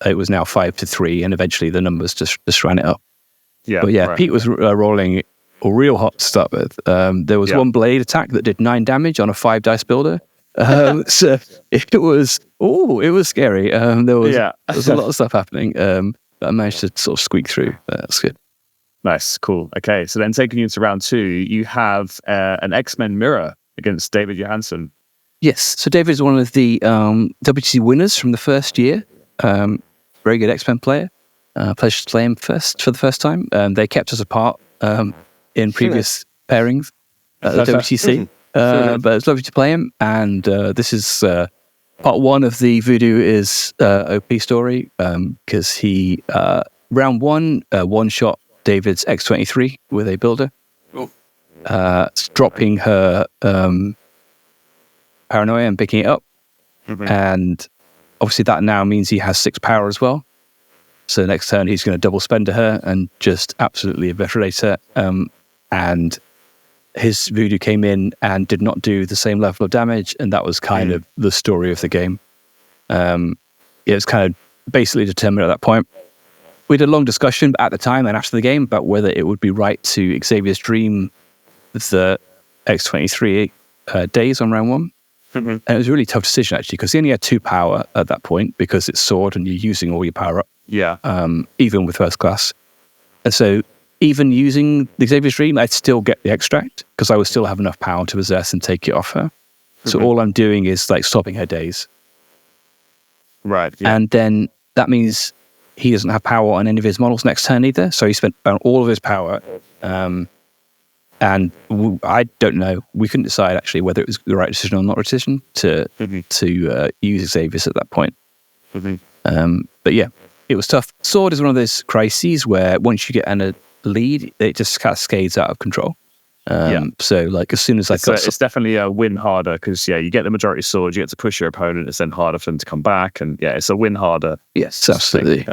it was now 5-3, and eventually the numbers just ran it up. Yeah, but yeah, right. Pete was rolling real hot to start with. There was one blade attack that did 9 damage on a 5 dice builder. So it was scary. There was a lot of stuff happening. But I managed to sort of squeak through. That's good. Nice, cool. Okay, so then taking you to round 2, you have an X-Men mirror against David Johansson. Yes, so David is one of the WTC winners from the first year. Very good X-Men player. Pleasure to play him for the first time. They kept us apart in previous pairings at the WTC. But it's lovely to play him. And this is part 1 of the Voodoo is OP story, because he, round 1, one-shot David's X-23 with a builder, dropping her paranoia and picking it up. And obviously that now means he has 6 power as well. So next turn he's going to double spend to her and just absolutely obliterate her. And his Voodoo came in and did not do the same level of damage, and that was kind of the story of the game. It was kind of basically determined at that point. We had a long discussion at the time and after the game about whether it would be right to Xavier's Dream the X-23 days on round 1. And it was a really tough decision, actually, because he only had 2 power at that point because it's sword and you're using all your power up. Yeah. Even with first class. And so even using the Xavier's Dream, I'd still get the extract because I would still have enough power to possess and take it off her. So all I'm doing is like stopping her days. Right. Yeah. And then that means he doesn't have power on any of his models next turn either. So he spent all of his power. And I don't know. We couldn't decide actually whether it was the right decision or not decision to use Xavier's at that point. But yeah, it was tough. Sword is one of those crises where once you get in a lead, it just cascades out of control. So like as soon as it's definitely a win harder because you get the majority sword, you get to push your opponent, it's then harder for them to come back, and it's a win harder. Yes, absolutely.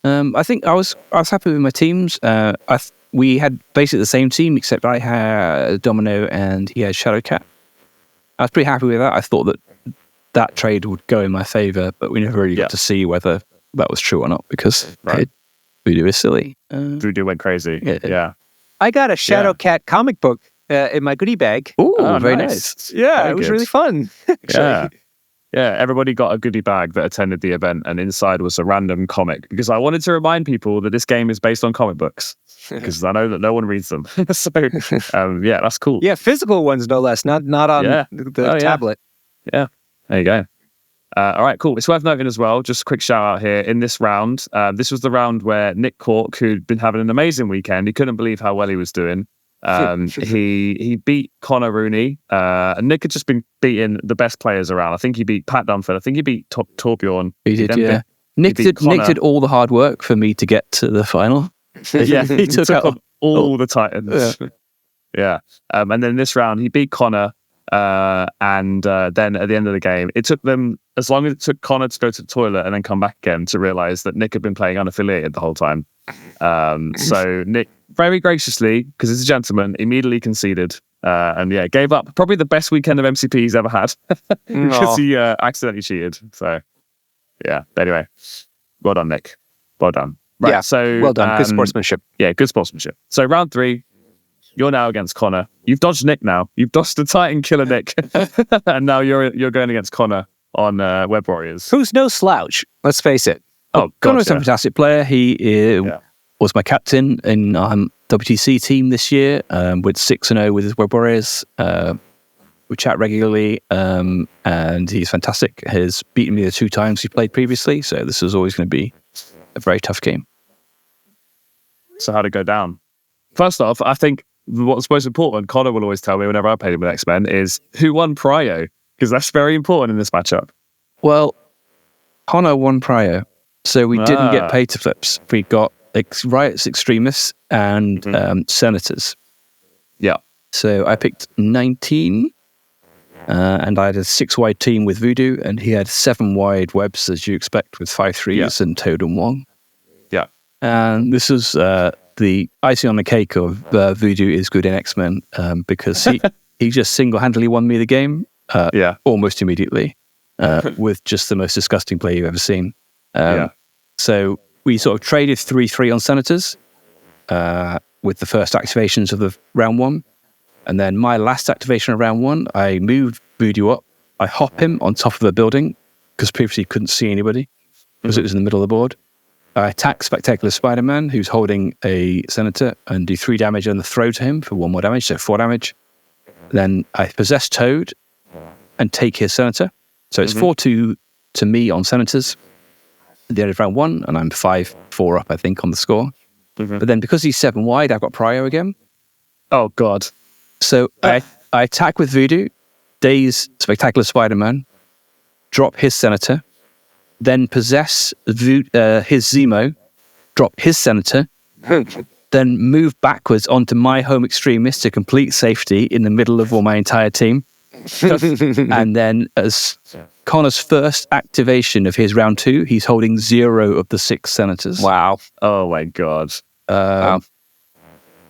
I think I was happy with my teams. We had basically the same team, except I had Domino and he had Shadowcat. I was pretty happy with that. I thought that trade would go in my favor, but we never really got to see whether that was true or not because Voodoo is silly. Voodoo went crazy. Yeah. I got a Shadowcat comic book in my goodie bag. Oh, very nice. Yeah, very it was good. really fun. Yeah, everybody got a goodie bag that attended the event, and inside was a random comic because I wanted to remind people that this game is based on comic books because I know that no one reads them. So, that's cool. Yeah, physical ones no less, not on the tablet. Yeah, there you go. All right, cool. It's worth noting as well, just a quick shout out here, in this round, this was the round where Nick Cork, who'd been having an amazing weekend, he couldn't believe how well he was doing. He beat Connor Rooney, and Nick had just been beating the best players around. I think he beat Pat Dunford. I think he beat Torbjorn. He did, yeah. Nick did all the hard work for me to get to the final. He took out all the Titans. Yeah. And then this round, he beat Connor, and then at the end of the game, it took them as long as it took Connor to go to the toilet and then come back again to realize that Nick had been playing unaffiliated the whole time. So Nick very graciously, because he's a gentleman, immediately conceded and gave up probably the best weekend of MCP he's ever had because he accidentally cheated. So anyway, well done, Nick. Well done. Right, yeah, so well done. Good sportsmanship. Yeah, good sportsmanship. So round 3, you're now against Connor. You've dodged Nick now. You've dodged the Titan killer Nick, and now you're going against Connor on Web Warriors. Who's no slouch? Let's face it. Connor was a fantastic player. He was my captain in WTC team this year. With 6-0 with his Web Warriors. We chat regularly, and he's fantastic. He's beaten me the 2 times he played previously, so this is always going to be a very tough game. So how'd it go down? First off, I think what's most important, Connor will always tell me whenever I played him with X-Men, is who won Prio, because that's very important in this matchup. Well, Connor won Prio, so we didn't get pay to flips. We got Riot's Extremists and Senators. Yeah. So I picked 19, and I had a 6-wide team with Voodoo, and he had 7-wide webs, as you expect, with 5 3s and Toad and Wong. Yeah. And this was the icing on the cake of Voodoo is good in X-Men because he just single-handedly won me the game almost immediately with just the most disgusting play you've ever seen. So we sort of traded 3-3 on Senators with the first activations of the round one. And then my last activation of round one, I moved Voodoo up. I hop him on top of a building because previously he couldn't see anybody because it was in the middle of the board. I attack Spectacular Spider-Man, who's holding a Senator, and do 3 damage on the throw to him for 1 more damage, so 4 damage. Then I possess Toad and take his Senator. So it's 4-2 to me on Senators at the end of round one, and I'm 5-4 up, I think, on the score. But then because he's 7 wide, I've got Prio again. Oh, God. So I attack with Voodoo, daze Spectacular Spider-Man, drop his Senator, then possess his Zemo, drop his Senator, then move backwards onto my home extremist to complete safety in the middle of all my entire team. And then as Connor's first activation of his round 2, he's holding 0 of the 6 Senators. Wow. Oh, my God.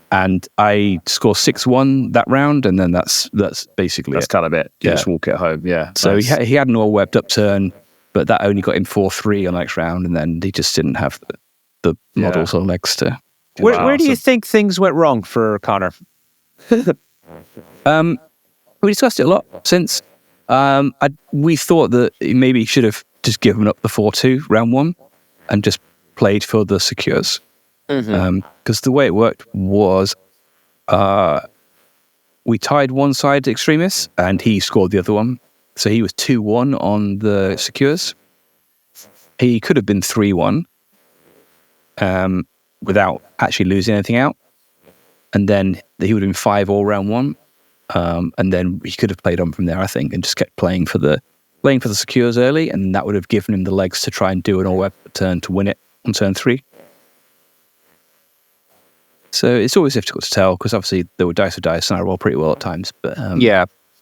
And I score 6-1 that round, and then that's basically That's kind of it. You just walk it home, So nice. he had an all-webbed up turn, but that only got him 4-3 on the next round, and then he just didn't have the models or legs to... Where do you think things went wrong for Connor? We discussed it a lot since. We thought that maybe he should have just given up the 4-2 round 1 and just played for the secures. Because the way it worked was we tied one side extremists and he scored the other one. So he was 2-1 on the secures. He could have been 3-1 without actually losing anything out. And then he would have been 5 all round 1. And then he could have played on from there, I think, and just kept playing for the secures early, and that would have given him the legs to try and do an all-web turn to win it on turn 3. So it's always difficult to tell because obviously there were dice or dice, and I roll pretty well at times. But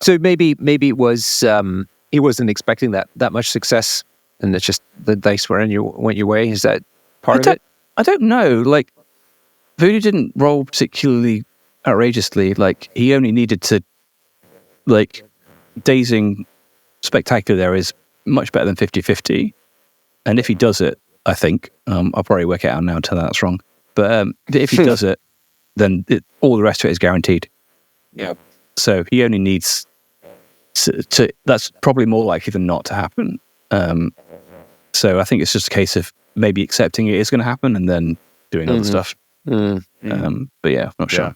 so maybe it was he wasn't expecting that much success, and it's just the dice went your way. Is that part of it? I don't know. Like Voodoo didn't roll particularly outrageously. Like he only needed to, like, dazing Spectacular there is much better than 50-50, and if he does it, I think I'll probably work it out now and tell that's wrong. But if he does it, then all the rest of it is guaranteed. Yeah. So he only needs to. That's probably more likely than not to happen. So I think it's just a case of maybe accepting it is going to happen and then doing other stuff. But yeah, not sure.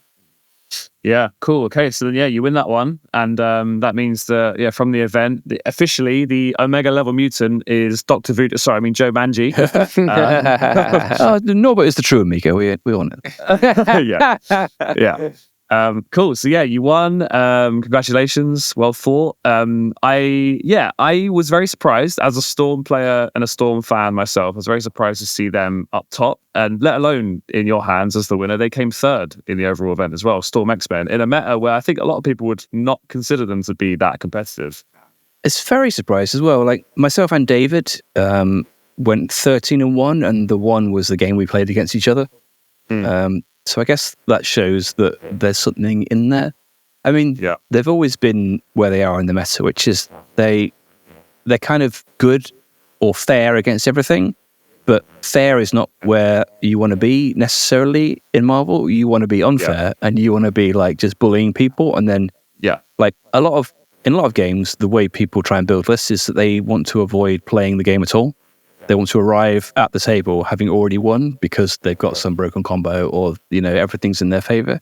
Yeah, cool. Okay, so then you win that one, and that means that from the event, officially the Omega level mutant is Dr. Voodoo. Sorry, I mean Joemanji. No, but it's the true Amigo. We all know. Yeah. Cool. So you won. Congratulations. Well fought. I was very surprised as a Storm player and a Storm fan myself. I was very surprised to see them up top, and let alone in your hands as the winner. They came 3rd in the overall event as well. Storm X-Men in a meta where I think a lot of people would not consider them to be that competitive. It's very surprised as well. Like myself and David went 13-1, and the 1 was the game we played against each other. So I guess that shows that there's something in there. I mean, they've always been where they are in the meta, which is they're kind of good or fair against everything, but fair is not where you want to be necessarily in Marvel. You want to be unfair, and you want to be like just bullying people, and then like in a lot of games, the way people try and build lists is that they want to avoid playing the game at all. They want to arrive at the table having already won because they've got some broken combo or, everything's in their favor.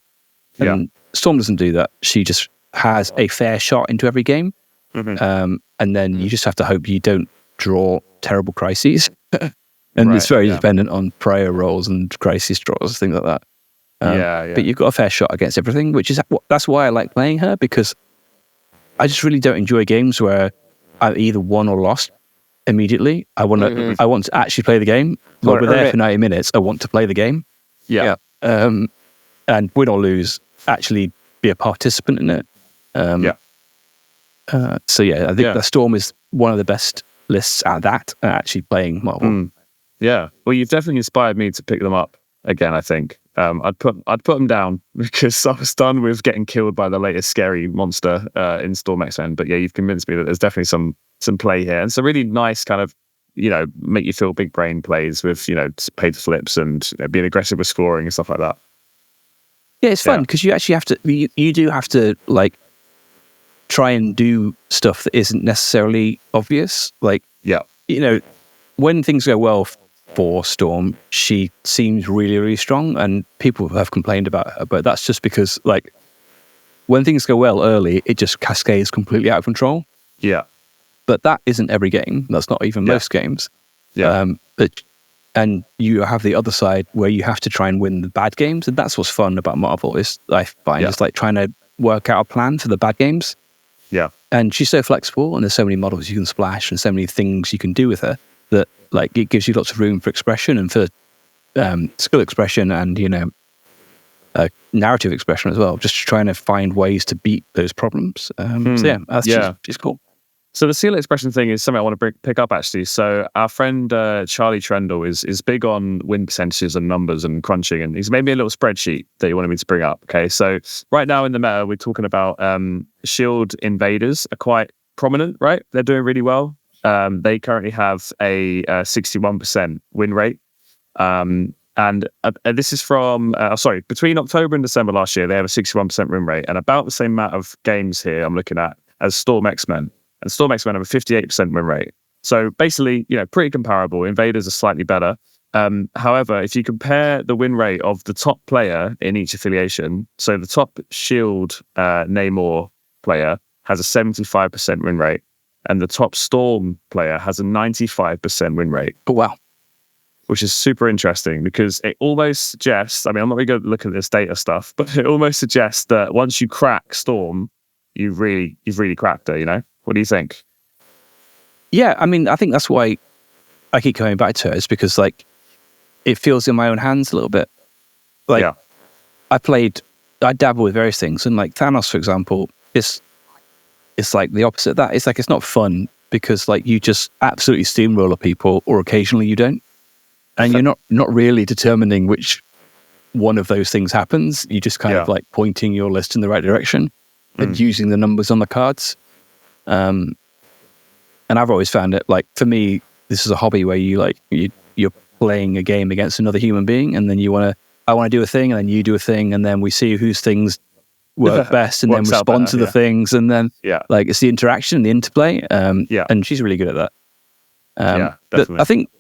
And Storm doesn't do that. She just has a fair shot into every game. And then you just have to hope you don't draw terrible crises. And it's very dependent on prior rolls and crisis draws, things like that. But you've got a fair shot against everything, that's why I like playing her, because I just really don't enjoy games where I've either won or lost immediately. I want to actually play the game. While we're there for 90 minutes, I want to play the game. And win or lose, actually be a participant in it. I think the Storm is one of the best lists at that, actually playing Marvel. Well, you've definitely inspired me to pick them up. again, I think. I'd put them down because I was done with getting killed by the latest scary monster in Storm X-Men. But yeah, you've convinced me that there's definitely some play here. And it's a really nice kind of, make you feel big brain plays with, paper flips and being aggressive with scoring and stuff like that. Yeah, it's fun because you actually have to, you do have to like try and do stuff that isn't necessarily obvious. Like, when things go well for Storm, she seems really, really strong, and people have complained about her, but that's just because, like, when things go well early, it just cascades completely out of control. Yeah. But that isn't every game. That's not even most games. Yeah. And you have the other side where you have to try and win the bad games, and that's what's fun about Marvel, is I find it's like trying to work out a plan for the bad games. Yeah. And she's so flexible, and there's so many models you can splash and so many things you can do with her that, like, it gives you lots of room for expression and for skill expression and, narrative expression as well, just trying to find ways to beat those problems. It's cool. So the seal expression thing is something I want to pick up, actually. So our friend Charlie Trendle is big on win percentages and numbers and crunching, and he's made me a little spreadsheet that he wanted me to bring up. Okay, so right now in the meta, we're talking about Shield invaders are quite prominent, right? They're doing really well. They currently have a 61% win rate. And this is from, between October and December last year, they have a 61% win rate, and about the same amount of games here I'm looking at as Storm X-Men. And Storm X-Men have a 58% win rate. So basically, pretty comparable. Invaders are slightly better. However, if you compare the win rate of the top player in each affiliation, so the top Shield Namor player has a 75% win rate, and the top Storm player has a 95% win rate. Oh, wow. Which is super interesting because it almost suggests, I'm not really going to look at this data stuff, but it almost suggests that once you crack Storm, you've really cracked her, What do you think? Yeah, I think that's why I keep coming back to it, is because, like, it feels in my own hands a little bit. Like, I dabble with various things, and like Thanos, for example, it's like the opposite of that. It's like, it's not fun because, like, you just absolutely steamroller people, or occasionally you don't. And you're not really determining which one of those things happens. You just kind of like pointing your list in the right direction and using the numbers on the cards. And I've always found it, like, for me, this is a hobby where you're playing a game against another human being, and then I want to do a thing, and then you do a thing, and then we see whose things work best, and then respond to the things, and then like, it's the interaction, the interplay. And she's really good at that. Definitely. I think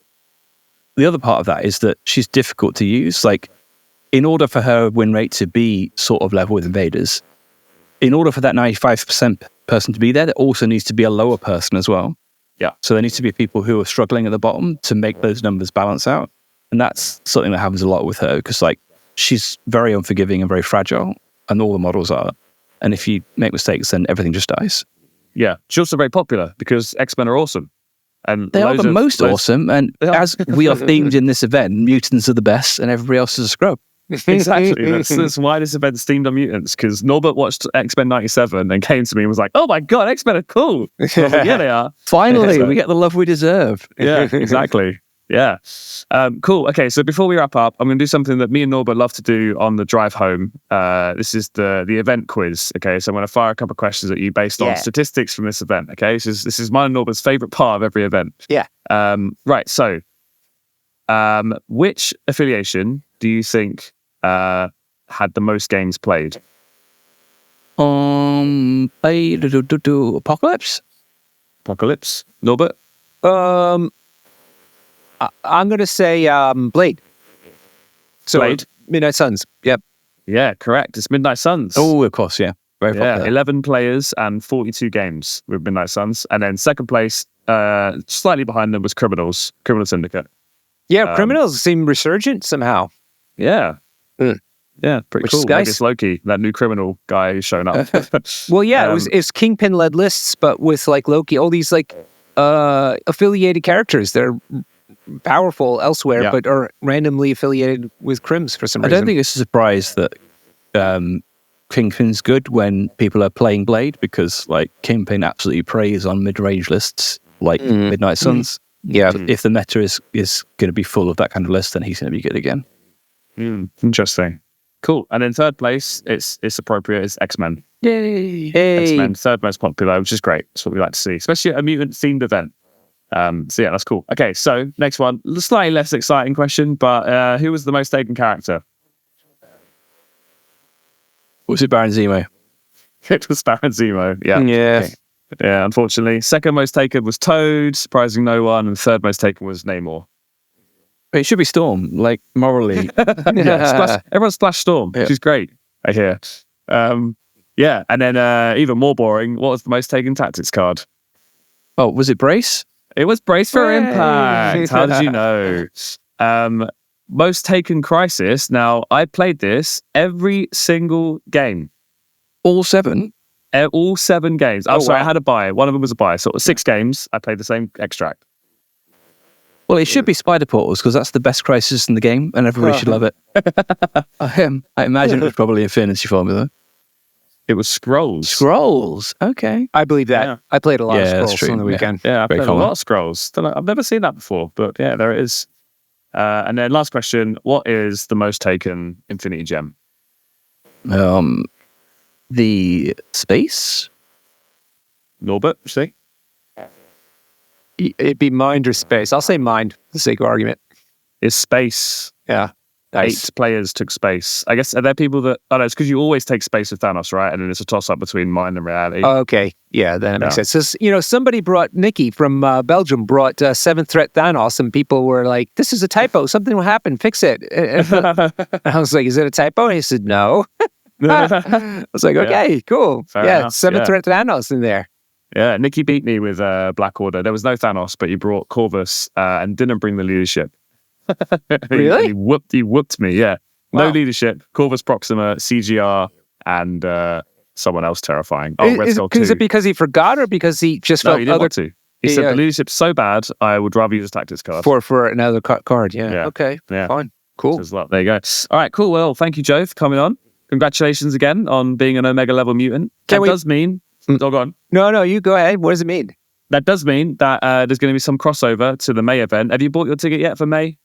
the other part of that is that she's difficult to use. Like, in order for her win rate to be sort of level with Invaders, in order for that 95% person to be there also needs to be a lower person as well. Yeah. So there needs to be people who are struggling at the bottom to make those numbers balance out. And that's something that happens a lot with her, because, like, she's very unforgiving and very fragile, and all the models are. And if you make mistakes, then everything just dies. Yeah. She's also very popular because X-Men are awesome. And they are the most awesome. And as we are themed in this event, mutants are the best and everybody else is a scrub. Exactly. That's why this event's themed on mutants, because Norbert watched X-Men 97 and came to me and was like, "Oh my God, X-Men are cool." Like, yeah, they are. Finally, we get the love we deserve. Yeah, exactly. Yeah. Cool. Okay, so before we wrap up, I'm going to do something that me and Norbert love to do on the drive home. This is the event quiz. Okay, so I'm going to fire a couple of questions at you based on statistics from this event. Okay, this is mine and Norbert's favorite part of every event. Yeah. Right. So, which affiliation do you think had the most games played? Apocalypse. Norbert? I'm going to say Blade. So Blade? Midnight Suns. Yep. Yeah, correct. It's Midnight Suns. Oh, of course, yeah. Very popular. 11 players and 42 games with Midnight Suns. And then second place, slightly behind them, was Criminal Syndicate. Yeah, Criminals seem resurgent somehow. Yeah. Yeah, pretty cool. Like, it's Loki, that new criminal guy who's shown up. Well, yeah, it's Kingpin-led lists, but with, like, Loki, all these, like, affiliated characters. They're powerful elsewhere, but are randomly affiliated with Crims for some reason. I don't think it's a surprise that Kingpin's good when people are playing Blade, because, like, Kingpin absolutely preys on mid-range lists like Midnight Suns. Yeah. If the meta is going to be full of that kind of list, then he's going to be good again. Interesting. Cool. And in third place, it's appropriate, it's X-Men. Yay! X-Men, third most popular, which is great. That's what we like to see, especially at a mutant-themed event. So yeah, that's cool. Okay, so next one, slightly less exciting question, but who was the most taken character? Was it Baron Zemo? It was Baron Zemo. Yeah. Yeah. Yeah, unfortunately. Second most taken was Toad, surprising no one, and third most taken was Namor. It should be Storm, like morally. Everyone Splash Storm, which is great, I hear. Yeah, and then even more boring, what was the most taken tactics card? Oh, was it Brace? It was Brace for Impact. How did you know? Most taken Crisis. Now, I played this every single game. All 7? All 7 games. I'm sorry, wow. I had a buy. One of them was a buy. So 6 games, I played the same extract. Well, it should be Spider Portals because that's the best Crisis in the game and everybody should love it. I imagine it was probably Infinity Formula. It was Scrolls. Scrolls. Okay. I believe that. Yeah. I played a lot of that's Scrolls true. on the weekend. Yeah, I Very played common. a lot of Scrolls. I've never seen that before, but yeah, there it is. And then last question, what is the most taken Infinity Gem? The space? Norbert, you see? It'd be mind or space. I'll say mind for the sake of argument. It's space. Yeah. Nice. 8 players took space. I guess, are there people that... Oh, no, it's because you always take space with Thanos, right? And then it's a toss-up between mind and reality. Okay. Yeah, then it makes sense. So, somebody Nikki from Belgium brought 7th Threat Thanos, and people were like, this is a typo. Something will happen. Fix it. And I was like, is it a typo? And he said, no. I was like, okay, cool. Fair yeah, enough. 7th Threat Thanos in there. Yeah, Nikki beat me with Black Order. There was no Thanos, but he brought Corvus and didn't bring the leadership. Really? He whooped me, yeah. No Wow. leadership, Corvus Proxima, CGR, and someone else terrifying. Oh, Red Skull 2. Is it because he forgot or because he just No, felt he didn't other want to. He said the leadership's so bad, I would rather use a tactics card. for another card? Yeah. Yeah. Okay. Yeah. Fine. Cool. Well, there you go. All right, cool. Well, thank you, Joe, for coming on. Congratulations again on being an Omega level mutant. That does mean... Oh, go on. No, you go ahead. What does it mean? That does mean that there's going to be some crossover to the May event. Have you bought your ticket yet for May?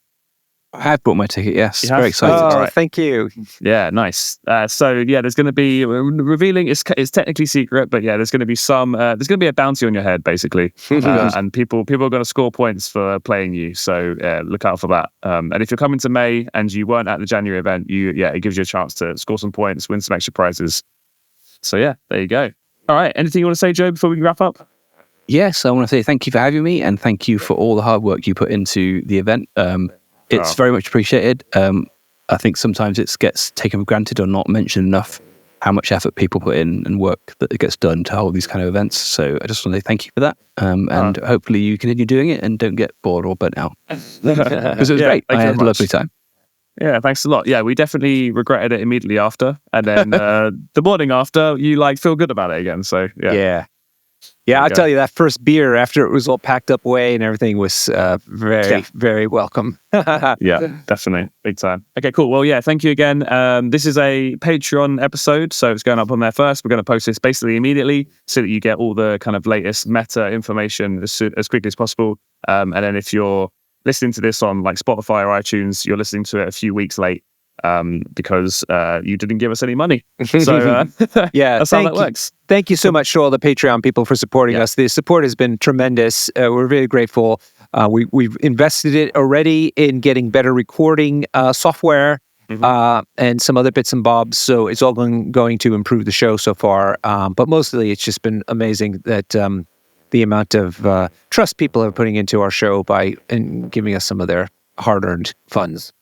I have bought my ticket, yes. You have? Very excited. Oh, All right. thank you. Yeah, nice. So yeah, there's going to be revealing. It's technically secret, but yeah, there's going to be some. There's going to be a bounty on your head, basically, and people are going to score points for playing you. So look out for that. And if you're coming to May and you weren't at the January event, it gives you a chance to score some points, win some extra prizes. So yeah, there you go. All right. Anything you want to say, Joe, before we wrap up? Yes, I want to say thank you for having me and thank you for all the hard work you put into the event. It's very much appreciated. I think sometimes it gets taken for granted or not mentioned enough how much effort people put in and work that gets done to hold these kind of events. So I just want to say thank you for that. And hopefully you continue doing it and don't get bored or burnt out. Because it was great. I had a lovely time. Yeah, thanks a lot. Yeah, we definitely regretted it immediately after. And then the morning after, you feel good about it again. So Yeah, I'll tell you, that first beer after it was all packed up away and everything was very welcome. Yeah, definitely. Big time. Okay, cool. Well, yeah, thank you again. This is a Patreon episode, so it's going up on there first. We're going to post this basically immediately so that you get all the kind of latest meta information as quickly as possible. And then if you're listening to this on Spotify or iTunes, you're listening to it a few weeks late because you didn't give us any money. So that's how that works. Thank you so much to all the Patreon people for supporting us. The support has been tremendous. We're very grateful. We've invested it already in getting better recording software and some other bits and bobs. So it's all going to improve the show so far. But mostly it's just been amazing that the amount of trust people are putting into our show and giving us some of their hard-earned funds.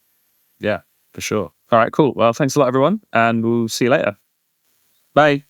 Yeah, for sure. All right, cool. Well, thanks a lot, everyone. And we'll see you later. Bye.